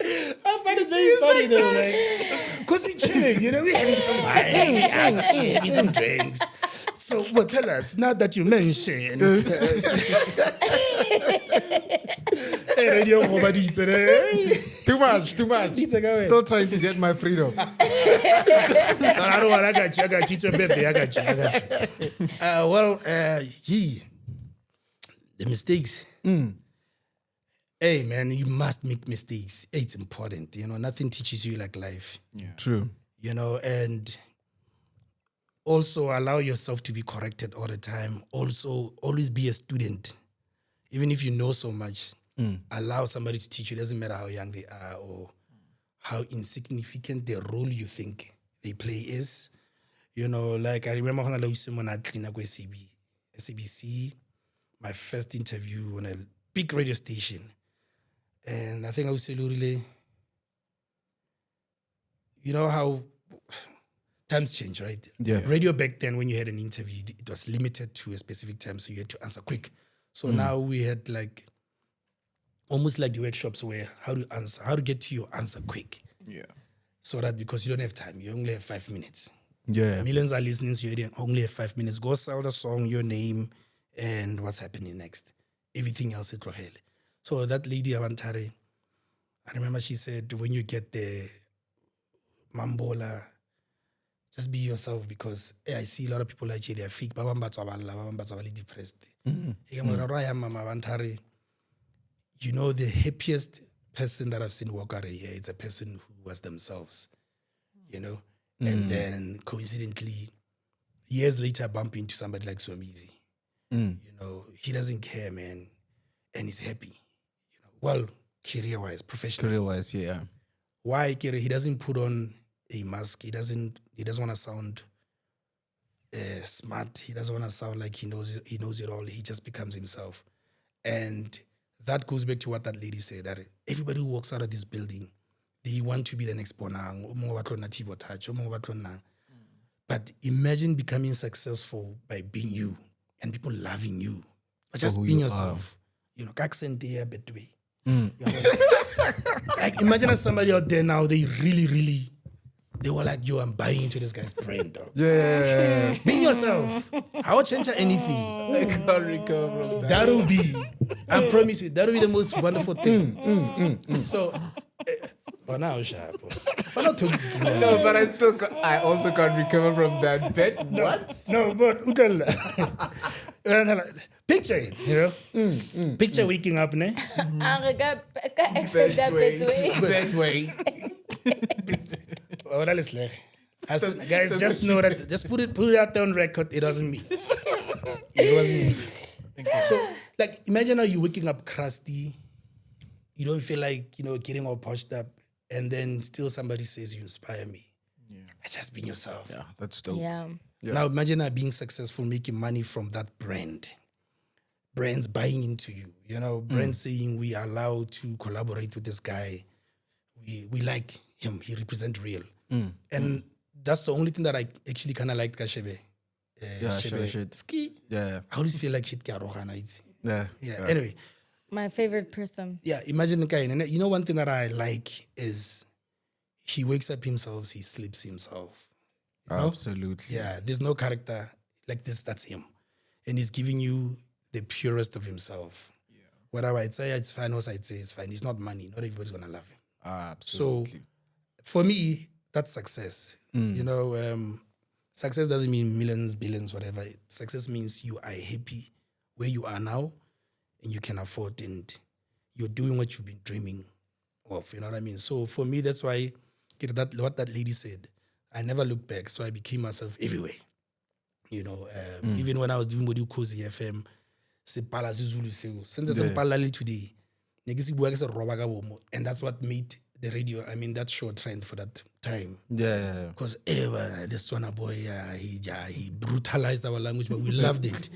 I find it very funny though, like, because we're chilling, we're having some wine, we're actually having some drinks. So, well, tell us, now that you mentioned. Radio Robadi said, Too much. It's a guy. Still trying to get my freedom. I don't want. I got you. It's your birthday. I got you. Gee, the mistakes. Hey, man, you must make mistakes. It's important. Nothing teaches you like life. True. And also allow yourself to be corrected all the time. Also, always be a student. Even if you know so much, allow somebody to teach you. It doesn't matter how young they are or how insignificant the role you think they play is. Like I remember when I was in SABC, my first interview on a big radio station. And I think I would say, really, how times change, right? Yeah. Radio back then, when you had an interview, it was limited to a specific time, so you had to answer quick. So now we had almost like the workshops where how to get to your answer quick. Yeah. So that because you don't have time, you only have 5 minutes. Yeah. Millions are listening, so you only have 5 minutes. Go sell the song, your name, and what's happening next. Everything else is hell. So that lady, Avantare, I remember she said, when you get there, Mambola, just be yourself because I see a lot of people like they are fake, but I'm depressed. The happiest person that I've seen walk out of here, it's a person who was themselves, And then coincidentally, years later, I bump into somebody like Somizi. He doesn't care, man, and he's happy. Well, career-wise, professionally. Career-wise, yeah. Why? He doesn't put on a mask. He doesn't want to sound smart. He doesn't want to sound like he knows it all. He just becomes himself. And that goes back to what that lady said, that everybody who walks out of this building, they want to be the next Bonang. But imagine becoming successful by being you and people loving you. But just being yourself. Like imagine somebody out there now, they really, they were like, yo, I'm buying into this guy's brand, dog. Yeah. Being yourself. I won't change anything. I can't recover from that. That'll be, I promise you, that'll be the most wonderful thing. So, but now, sharp. But not toxic. No, but I also can't recover from that. Bet what? No, but picture it, Picture waking up, ne? Bad way. Oh, that is like, guys, just know that. Just put it out there on record. It wasn't me. It wasn't me. So, like, imagine how you're waking up crusty. You don't feel like getting all pushed up, and then still somebody says you inspire me. Yeah, just being yourself. Yeah, that's dope. Yeah. Now imagine being successful, making money from that brand. Brands buying into you. Brands saying we are allowed to collaborate with this guy. We like him. He represents real. And that's the only thing that I actually kind of liked Kashebe. Shit. Ski. Yeah. I always feel like shit. Yeah. Anyway. My favorite person. Yeah. Imagine the guy. And one thing that I like is he wakes up himself. He sleeps himself. Absolutely. Yeah. There's no character like this. That's him. And he's giving you the purest of himself. Yeah. Whatever I'd say, it's fine. What I'd say, it's fine. It's not money. Not everybody's going to love him. Absolutely. So for me, that's success. Success doesn't mean millions, billions, whatever. Success means you are happy where you are now and you can afford and you're doing what you've been dreaming of. You know what I mean? So for me, that's why what that lady said, I never looked back. So I became myself everywhere. Even when I was doing Modi Kozi FM, Sepala Zulu Seo. Since Sepala today, and that's what made the radio, I mean, that show trend for that time. Yeah. Because this one boy, he brutalized our language, but we loved it.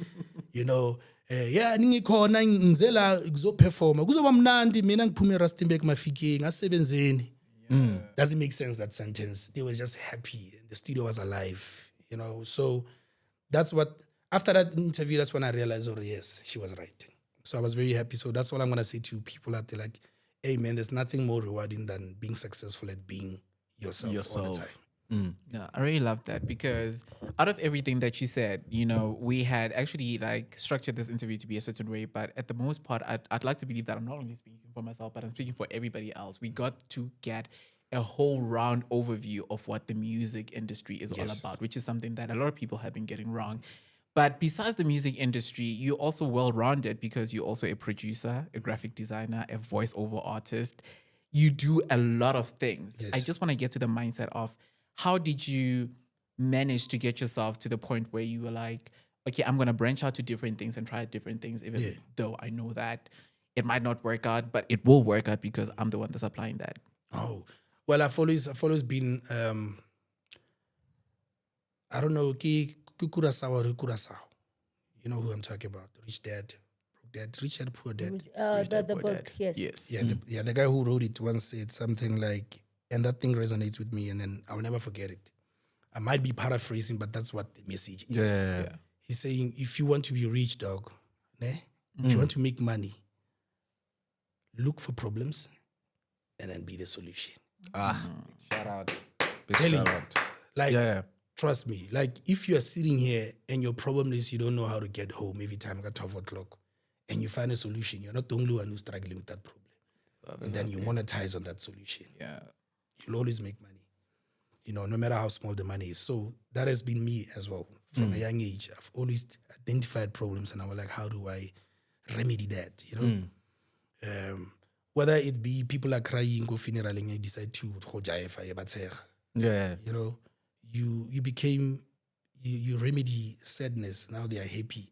You know, ningikhona ngizela kuzoperforma. Kuzoba mnandi mina ngiphume Rustenburg Mafeking asebenzeni. Doesn't make sense, that sentence. They were just happy. The studio was alive, you know. So that's what, after that interview, that's when I realized, oh yes, she was right. So I was very happy. So that's all I'm going to say to people out there, like, hey man, there's nothing more rewarding than being successful at being yourself. All the time. Yeah, I really love that because out of everything that you said, you know, we had actually like structured this interview to be a certain way, but at the most part, I'd like to believe that I'm not only speaking for myself, but I'm speaking for everybody else. We got to get a whole round overview of what the music industry is all about, which is something that a lot of people have been getting wrong. But besides the music industry, you're also well-rounded because you're also a producer, a graphic designer, a voiceover artist. You do a lot of things. Yes. I just want to get to the mindset of how did you manage to get yourself to the point where you were like, okay, I'm going to branch out to different things and try different things, even though I know that it might not work out, but it will work out because I'm the one that's applying that. Oh, well, I've always been, I don't know, Kurasawa or Kurasao. You know who I'm talking about? Rich Dad, Broke Dad, Rich Dad, Poor Dad. The book, yes. Yes. Yeah, the guy who wrote it once said something like, and that thing resonates with me, and then I'll never forget it. I might be paraphrasing, but that's what the message is. Yeah. He's saying, if you want to be rich, dog, if you want to make money, look for problems and then be the solution. Shout out. Telling shout you, out. like, trust me, like if you are sitting here and your problem is you don't know how to get home every time at 12 o'clock and you find a solution, you're not the only one who's struggling with that problem. And then you monetize on that solution. Yeah. You'll always make money, you know, no matter how small the money is. So that has been me as well. From a young age, I've always identified problems and I was like, how do I remedy that, you know? Whether it be people are crying, go funeral and you decide to go jive, Yeah. you know, you became, you remedy sadness. Now they are happy.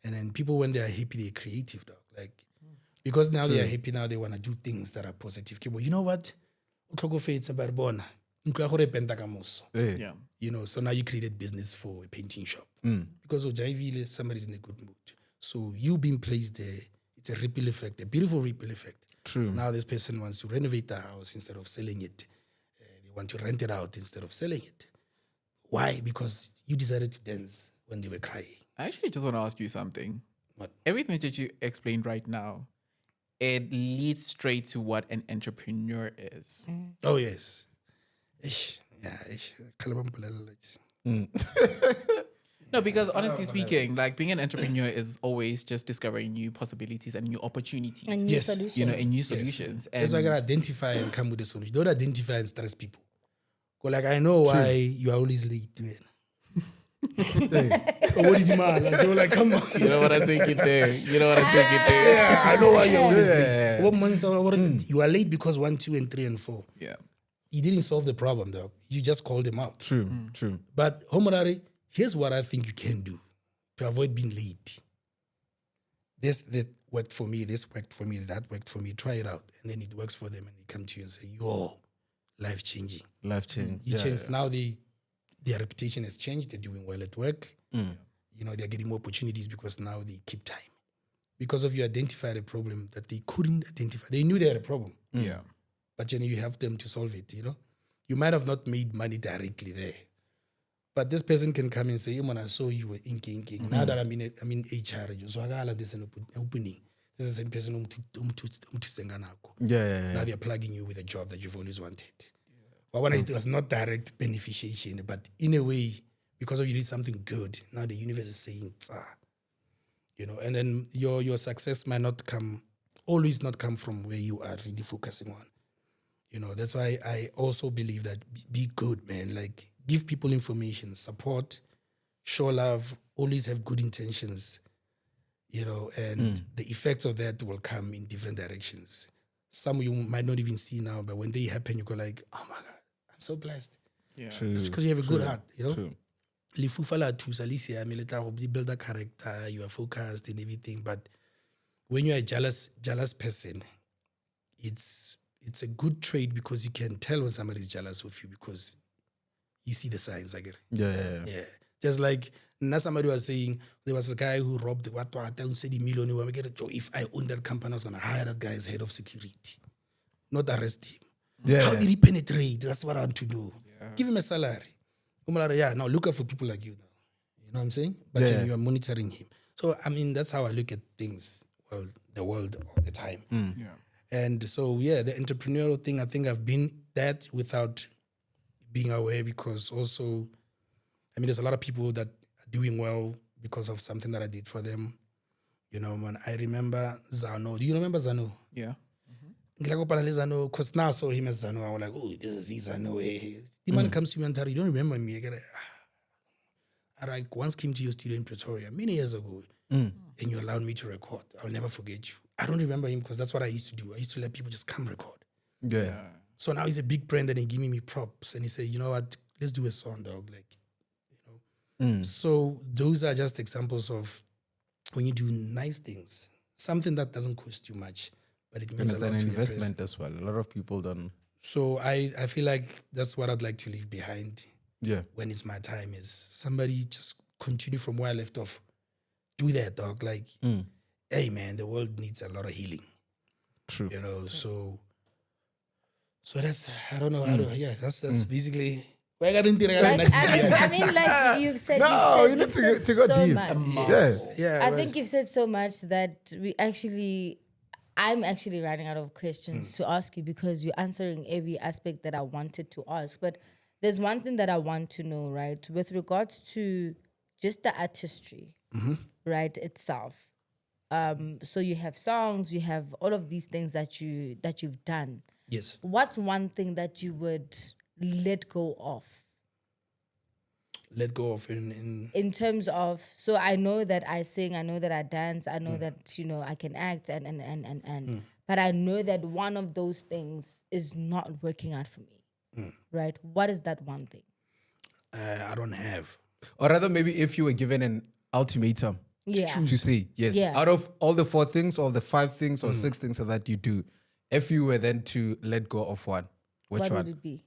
And then people, when they are happy, they're creative, dog. Like, because now they are happy, now they want to do things that are positive. You know what? Yeah. You know, so now you created business for a painting shop. Because Ojai somebody's in a good mood. So you being placed there, it's a ripple effect, a beautiful ripple effect. True. Now this person wants to renovate the house instead of selling it. They want to rent it out instead of selling it. Why? Because you decided to dance when they were crying. I actually just want to ask you something. What? Everything that you explained right now, it leads straight to what an entrepreneur is. Oh, yes. Ish. Yeah, ish. No, because honestly speaking, like being an entrepreneur is always just discovering new possibilities and new opportunities. And new Yes. solutions. You know, and new solutions. That's why I gotta identify and come with a solution. Don't identify and stress people. Go like, I know why you are always late. What did you man? Like, they were like, come on. You know what I think you do. You know what I think you do. Yeah, I know why you're always late. What months you are late because 1, 2, and 3, and 4. Yeah. You didn't solve the problem, though. You just called them out. True. But Homorari, here's what I think you can do to avoid being late. This that worked for me, this worked for me, that worked for me. Try it out. And then it works for them and they come to you and say, yo, life changing. Life change. You changed. Now their reputation has changed. They're doing well at work. You know, they're getting more opportunities because now they keep time. Because of you identified a problem that they couldn't identify. They knew they had a problem. Yeah. But you know, you have them to solve it, you know. You might have not made money directly there. But this person can come and say, man, I saw you were inking. Now that I'm in HR, so I got this opening. This is the same person Yeah. Now they're plugging you with a job that you've always wanted. Well, when it was not direct beneficiation, but in a way, because of you did something good, now the universe is saying, you know, and then your success might always not come from where you are really focusing on. You know, that's why I also believe that be good, man. Like, give people information, support, show love, always have good intentions, you know, and the effects of that will come in different directions. Some you might not even see now, but when they happen, you go like, oh my God, I'm so blessed. Yeah. True. It's because you have a good heart, you know. True. You build a character, you are focused and everything. But when you're a jealous person, it's it's a good trait because you can tell when somebody's jealous of you because you see the signs. I get it. Yeah. Yeah. Just like now somebody was saying there was a guy who robbed what and said $1 million. If I own that company, I was gonna hire that guy as head of security, not arrest him. Yeah. How did he penetrate? That's what I want to know. Give him a salary. Yeah, now look out for people like you now. You know what I'm saying? But Yeah. then you are monitoring him. So I mean that's how I look at things, well, the world all the time. Yeah. And so yeah, the entrepreneurial thing, I think I've been that without being aware because also I mean there's a lot of people that are doing well because of something that I did for them. You know, man, I remember Zano. Do you remember Zano? Yeah. Zano, because now I saw him as Zano. I was like, oh, this is Zano. The man comes to me and tells you don't remember me. I once came to your studio in Pretoria many years ago and you allowed me to record. I'll never forget you. I don't remember him because that's what I used to do. I used to let people just come record. Yeah. So now he's a big brand and he giving me props and he said, you know what, let's do a song, dog. Like, you know. So those are just examples of when you do nice things, something that doesn't cost you much, but it And means it's a lot an to your person. investment as well. A lot of people don't. So I feel like that's what I'd like to leave behind Yeah. when it's my time is somebody just continue from where I left off. Do that, dog. Like, hey man, the world needs a lot of healing. True. You know, so that's I don't know how to that's basically why I got into Like, I mean, like you said, No, you you've need said to go so deep. much. Yeah. yeah. I think you've said so much that I'm actually running out of questions to ask you because you're answering every aspect that I wanted to ask. But there's one thing that I want to know, right? With regards to just the artistry, right, itself. So you have songs, you have all of these things that you've done. yes. What's one thing that you would let go of? Let go of in In terms of, so I know that I sing, I know that I dance, I know that, you know, I can act and but I know that one of those things is not working out for me, right? What is that one thing? I don't have. Or rather, maybe if you were given an ultimatum Yeah. to say, yes, Yeah. out of all the 4 things, all the 5 things or 6 things that you do, if you were then to let go of one, which What one? would it be?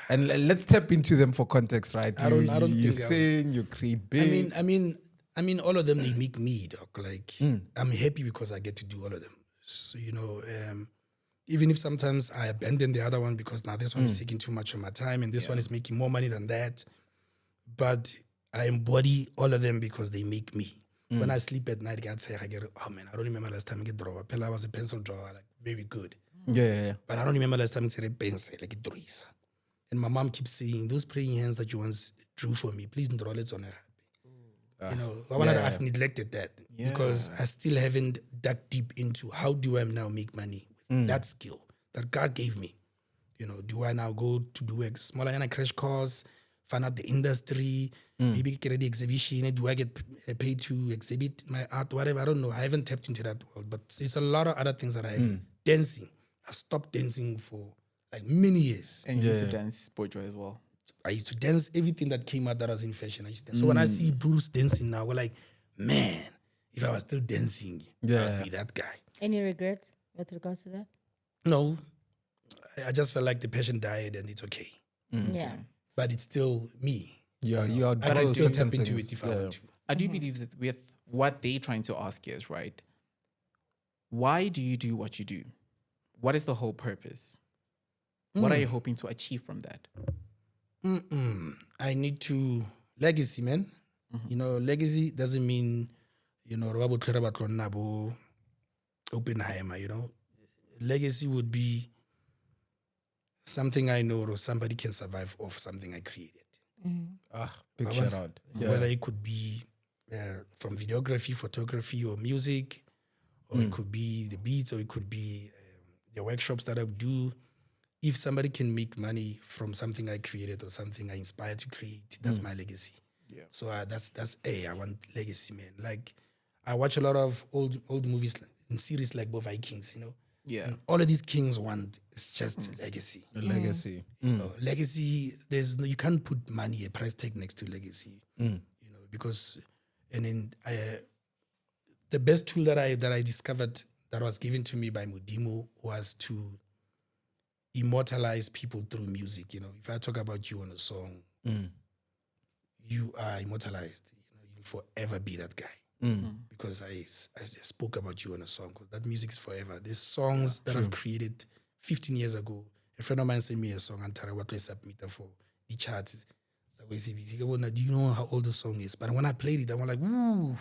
And let's tap into them for context, right? I don't you think I sing, you create beats. I mean, all of them they make me, dog. Like I'm happy because I get to do all of them. So you know, even if sometimes I abandon the other one because now this one is taking too much of my time and this one is making more money than that, but I embody all of them because they make me. When I sleep at night, I get, oh man, I don't remember last time I get draw. I was a pencil drawer, like very good. yeah. But I don't remember last time I said a pencil, like a drawisa. And my mom keeps saying, those praying hands that you once drew for me, please don't draw it on her. You know, I've neglected that because I still haven't dug deep into how do I now make money with that skill that God gave me. You know, do I now go to do a smaller kind of crash course, find out the industry, maybe get the exhibition, do I get paid to exhibit my art, whatever, I don't know. I haven't tapped into that world, but there's a lot of other things that I have. Dancing. I stopped dancing for like many years. And you used to dance Bojo as well. I used to dance everything that came out that was in fashion. I used to dance. So when I see Bruce dancing now, we're like, man, if I was still dancing, I'd be that guy. Any regrets with regards to that? No, I just felt like the passion died and it's okay. Yeah. But it's still me. Yeah, you are I can doing still certain tap into things. it if I want to. I do believe that with what they're trying to ask is, right? Why do you do what you do? What is the whole purpose? What are you hoping to achieve from that? I need to legacy, man. You know, legacy doesn't mean, you know, Oppenheimer, you know. Legacy would be something I know or somebody can survive off something I created. Big shout out. Whether it could be from videography, photography, or music, or it could be the beats, or it could be the workshops that I would do. If somebody can make money from something I created or something I inspired to create, that's my legacy. Yeah. So that's I want legacy, man. Like I watch a lot of old movies and series like Both Vikings, you know. Yeah. And all of these kings want is just legacy. The legacy. You know, legacy. You can't put money a price tag next to legacy. You know, because and then the best tool that I discovered that was given to me by Mudimo was to immortalize people through music. You know, if I talk about you on a song, you are immortalized. You know, you'll forever be that guy. Because I just spoke about you on a song. Because that music is forever. There's songs that I've created 15 years ago. A friend of mine sent me a song and Tara what I submit for the charts. So we say, do you know how old the song is? But when I played it, I'm like, ooh.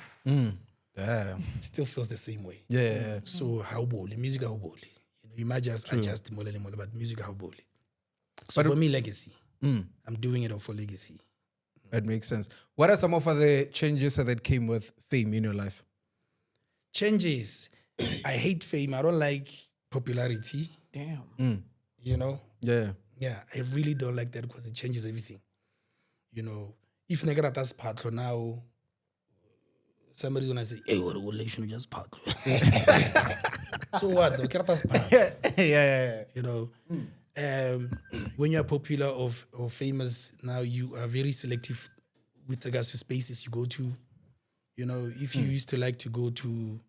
Damn. It still feels the same way. Yeah. So how boli, music how boli. You know, you might just adjust more, but music how boli. So for me, legacy. I'm doing it for legacy. That makes sense. What are some of the changes that came with fame in your life? Changes. I hate fame. I don't like popularity. Damn. You know? Yeah. Yeah, I really don't like that because it changes everything. You know, if Negrata's part now, somebody's gonna say, hey, what a relation just part. So what? Negrata's part. Yeah. You know, when you're popular or famous now, you are very selective with regards to spaces you go to. You know, if you used to like to go to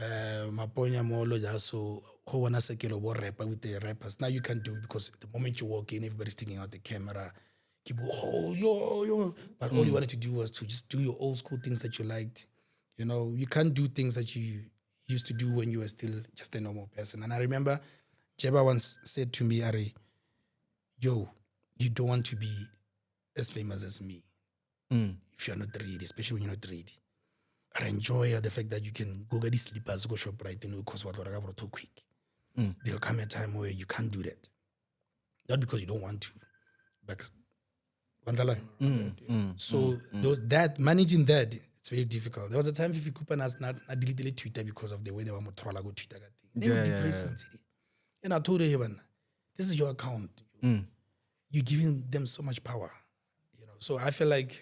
Maponya Molo, so Howana Sekelo war rapper with the rappers, now you can't do it because the moment you walk in, everybody's taking out the camera. People, oh, yo. But all you wanted to do was to just do your old school things that you liked. You know, you can't do things that you used to do when you were still just a normal person. And I remember Jeba once said to me, Are, yo, you don't want to be as famous as me if you're not ready, especially when you're not ready. I enjoy the fact that you can go get these slippers, go shop right, you know, because what too quick. There'll come a time where you can't do that. Not because you don't want to, but so that managing that, it's very difficult. There was a time Fifi Cooper has not deleted Twitter because of the way they were troll go Twitter. They were depressing. And I told her, this is your account. You're giving them so much power. You know, so I feel like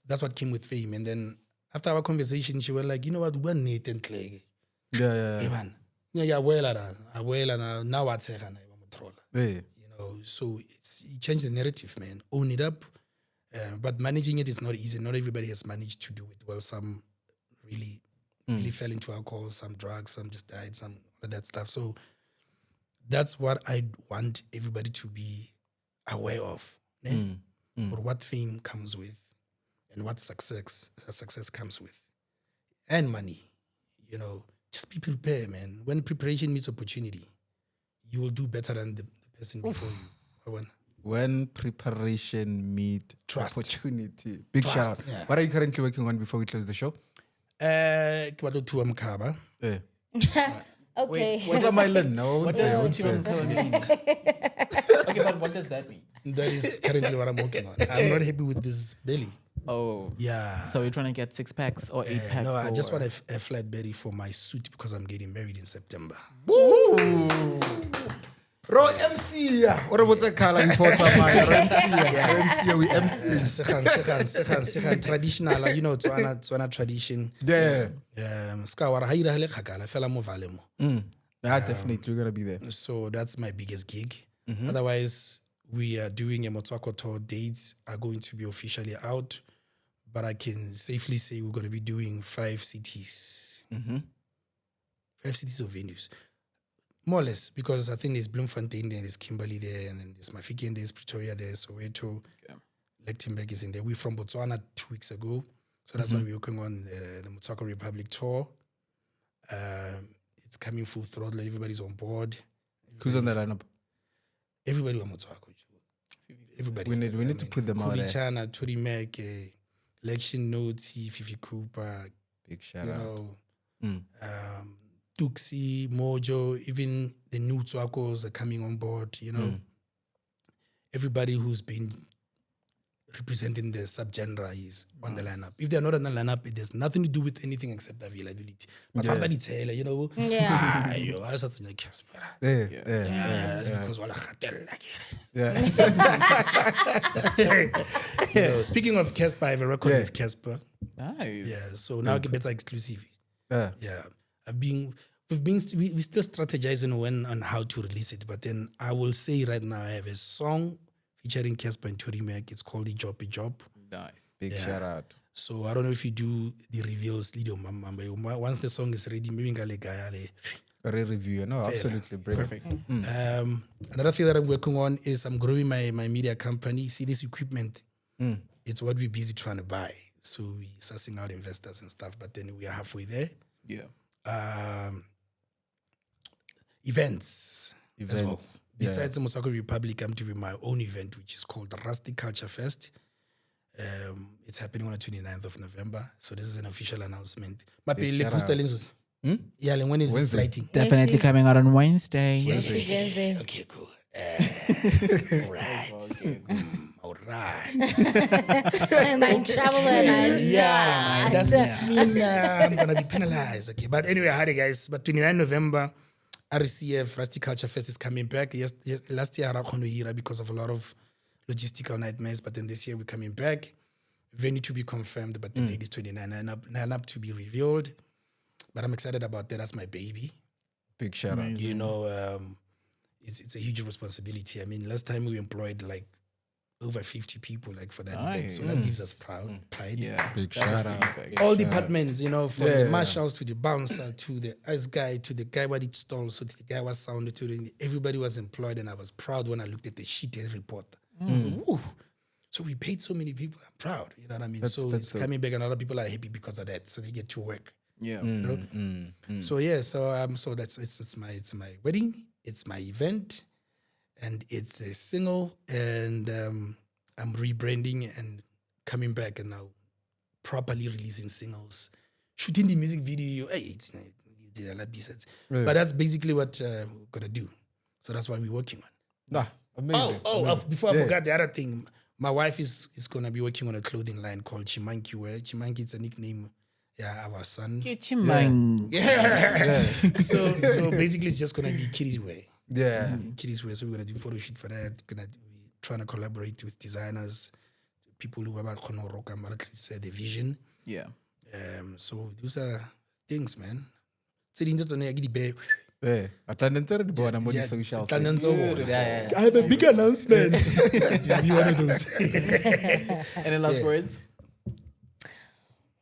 that's what came with fame. And then after our conversation, she was like, you know what, we're Nathan Clay. Yeah, well, now what's happening? Hey. You know, so it changed the narrative, man. Own it up. But managing it is not easy. Not everybody has managed to do it well. Some really fell into alcohol, some drugs, some just died, some all that stuff. So that's what I want everybody to be aware of. Or what fame comes with and what success comes with. And money. You know, just be prepared, man. When preparation meets opportunity, you will do better than the person before you. When preparation meet Trust. opportunity. Big Trust, shout out. yeah. What are you currently working on before we close the show? Yeah. Okay. What's on my list? No, What say, does won't say. mean? Okay, but what does that mean? That is currently what I'm working on. I'm not happy with this belly. Oh. Yeah. So you're trying to get 6 packs or 8 packs? No, I just or- want a flat belly for my suit because I'm getting married in September. Ro MC, what about the color before Tamaya? MC, we MC. Sekhan, traditional, you know, Tswana tradition. Yeah. Skawara haira hele khakala fela mo vale mo. Yeah, definitely, we're gonna be there. So that's my biggest gig. Otherwise, we are doing a Motswako tour. Dates are going to be officially out, but I can safely say we're going to be doing 5 cities. 5 cities of venues. More or less, because I think there's Bloemfontein there, there's Kimberley there, and then there's Mafeking, there's Pretoria there, Soweto, Lichtenburg is in there. We're from Botswana 2 weeks ago, so that's what we're working on, the Motswako Republic tour. It's coming full throttle, everybody's on board. Who's on the lineup? Everybody on Motswako. Everybody. We need to put them out there. Kulichana, Tori Mac, Lection, Noti, Fifi Cooper, Big shout you out. know, Tuxi, Mojo, even the new Tswakos are coming on board, you know. Everybody who's been representing the subgenre is on the lineup. If they're not on the lineup, it has nothing to do with anything except availability. But after it's hell, you know, Yeah. I was such a Casper. Yeah. That's because wala khatel Yeah. You know, speaking of Casper, I have a record Yeah. with Casper. Nice. Yeah, so now get better exclusive. Yeah. Yeah, we're still strategizing on how to release it, but then I will say right now I have a song featuring Casper and Tori Mac. It's called A Job. Nice. Big shout out. So I don't know if you do the reveals, Lido Mamba. Once the song is ready, maybe ngale gaya le. Re-review. No, absolutely. Brilliant. Perfect. Another thing that I'm working on is I'm growing my media company. See, this equipment, it's what we're busy trying to buy. So we're sussing out investors and stuff, but then we are halfway there. Yeah. Events. As well. Events. Besides the Mosako Republic, I'm doing my own event, which is called the Rusty Culture Fest. It's happening on the 29th of November. So this is an official announcement. But shout out. yeah, when is this Wednesday. flighting? Definitely Wednesday. coming out on Wednesday. Wednesday. Okay, cool. All right. All right. I'm in trouble and Yeah, does this mean I'm gonna be penalized? Okay, but anyway, hi guys. But 29 November, RCF Rusty Culture Fest is coming back. Yes, last year I couldn't because of a lot of logistical nightmares, but then this year we're coming back. Venue to be confirmed, but the date is 29 and up to be revealed. But I'm excited about that. That's my baby. Big shout out. You know, it's a huge responsibility. I mean, last time we employed like over 50 people like for that event, so that gives us pride. Yeah. Big shout out. All departments, you know, from Yeah. the marshals to the bouncer to the ice guy to the guy what it stole, so the guy was sound to the, everybody was employed, and I was proud when I looked at the sheet and report. Woo. So we paid so many people. I'm proud. You know what I mean? So that's it's good. coming back, and a lot of people are happy because of that. So they get to work. Yeah. You know? So yeah, so that's it's my wedding, it's my event, and it's a single, and I'm rebranding and coming back and now properly releasing singles, shooting the music video. Hey, it's a lot besides, but that's basically what we're gonna do. So that's what we're working on. Nah, amazing. Before I forgot the other thing, my wife is gonna be working on a clothing line called Chimanki Wear. Chimanki, it's a nickname. Yeah, our son. Yeah. So basically, it's just gonna be kiddies wear. Yeah. Kiddies wear. So we're gonna do photo shoot for that. We're trying to collaborate with designers, people who are gonna rock and at least the vision. Yeah. So those are things, man. So the just on the Yeah. Atlantic born on social. I have a big announcement. It'll be one of those. Any last words?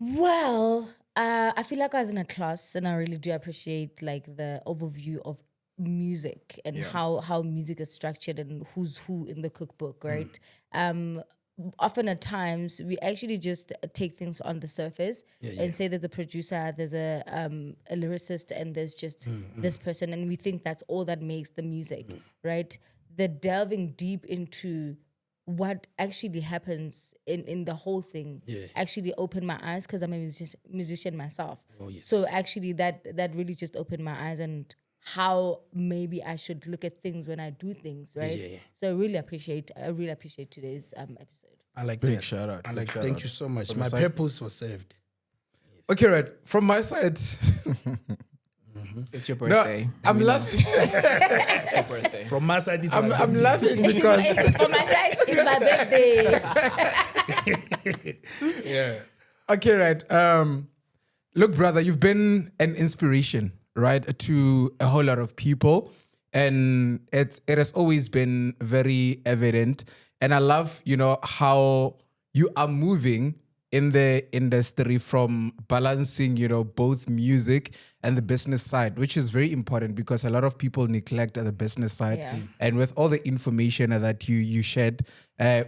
Well, I feel like I was in a class, and I really do appreciate like the overview of music and how music is structured and who's who in the cookbook, right? Often at times we actually just take things on the surface and say there's a producer, there's a lyricist, and there's just this person, and we think that's all that makes the music, right? The delving deep into what actually happens in the whole thing actually opened my eyes, because I'm a musician myself. So actually that really just opened my eyes, and how maybe I should look at things when I do things, right? So I really appreciate today's episode. I like Big that. shout out. I Big like. shout Thank out. you so much. From My your side? purpose was served. Okay, right. From my side, It's your no, birthday. I'm laughing. It's your birthday. From my side, it's I'm my birthday. laughing because For my side, it's my birthday. okay, right. Look, brother, you've been an inspiration, right, to a whole lot of people, and it has always been very evident. And I love, how you are moving in the industry from balancing, both music and the business side, which is very important because a lot of people neglect the business side. Yeah. And with all the information that you shared,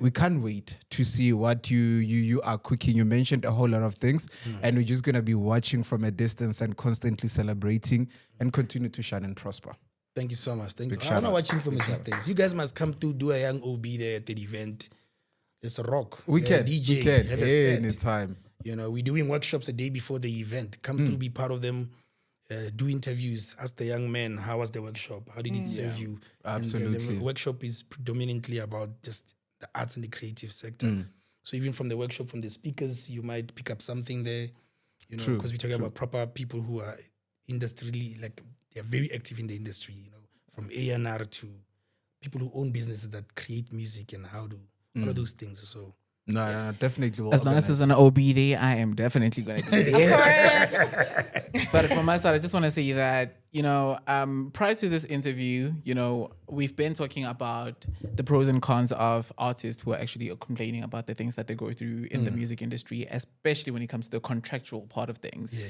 we can't wait to see what you are cooking. You mentioned a whole lot of things, and we're just going to be watching from a distance and constantly celebrating and continue to shine and prosper. Thank you so much. Thank you. shout I'm not out. watching from a distance. You guys must come to do a young OB there at the event. It's a rock. We You're a can, DJ. we can, Have a set. anytime. We're doing workshops a day before the event. Come through, be part of them. Do interviews. Ask the young man, how was the workshop? How did it serve you? And Absolutely. the workshop is predominantly about just the arts and the creative sector. So even from the workshop, from the speakers, you might pick up something there. True, Because we're talking about proper people who are industrially, like they're very active in the industry. From A&R to people who own businesses that create music and how to all of those things. So No, definitely. We'll As long as there's an OB there, I am definitely going to be there. But from my side, I just want to say that, prior to this interview, we've been talking about the pros and cons of artists who are actually complaining about the things that they go through in the music industry, especially when it comes to the contractual part of things.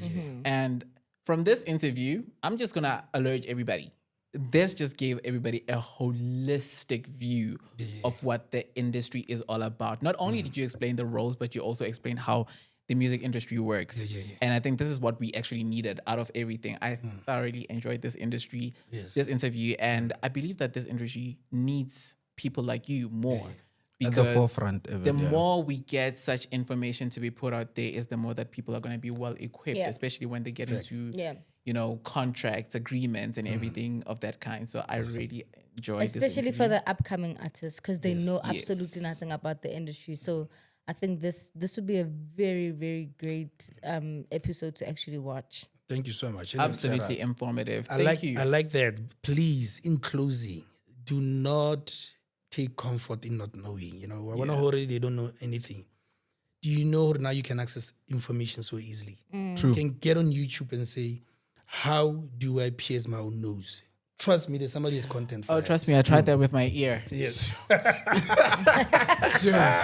And from this interview, I'm just gonna alert everybody. This just gave everybody a holistic view of what the industry is all about. Not only did you explain the roles, but you also explained how the music industry works. And I think this is what we actually needed out of everything. I thoroughly enjoyed this industry, this interview, and I believe that this industry needs people like you more. At the forefront of it, the more we get such information to be put out there is the more that people are going to be well equipped, especially when they get into contracts, agreements, and everything of that kind. So I really enjoy this especially for interview. the upcoming artists, because they know absolutely nothing about the industry. So I think this would be a very, very great episode to actually watch. Thank you so much. Absolutely informative. I Thank you. I like that. Please, in closing, do not take comfort in not knowing. You know, I want to already they don't know anything. Do you know now you can access information so easily? True. You can get on YouTube and say, how do I pierce my own nose? Trust me, there's somebody's content for that. Trust me, I tried that with my ear. Yes.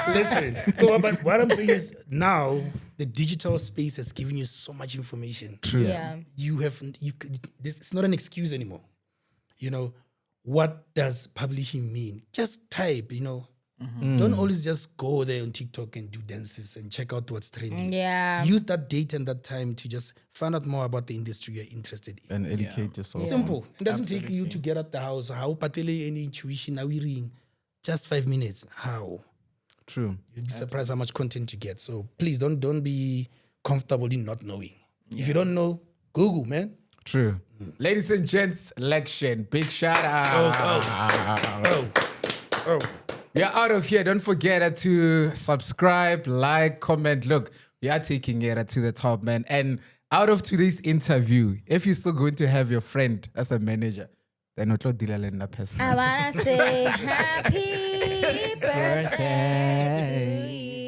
Listen, no, but what I'm saying is now the digital space has given you so much information. True. Yeah. This it's not an excuse anymore. You know, what does publishing mean? Just type, you know. Don't always just go there on TikTok and do dances and check out what's trending. Yeah. Use that date and that time to just find out more about the industry you're interested in. And educate yourself. Simple. It doesn't take you to get out the house. How patele any tuition are we reading? Just 5 minutes. How? True. You'd be surprised how much content you get. So please don't be comfortable in not knowing. If you don't know, Google, man. True. Ladies and gents, Lection, big shout out. Oh. We are out of here. Don't forget to subscribe, like, comment. Look, we are taking it to the top, man. And out of today's interview, if you're still going to have your friend as a manager, then otlo dilala na person. I wanna say happy birthday to you.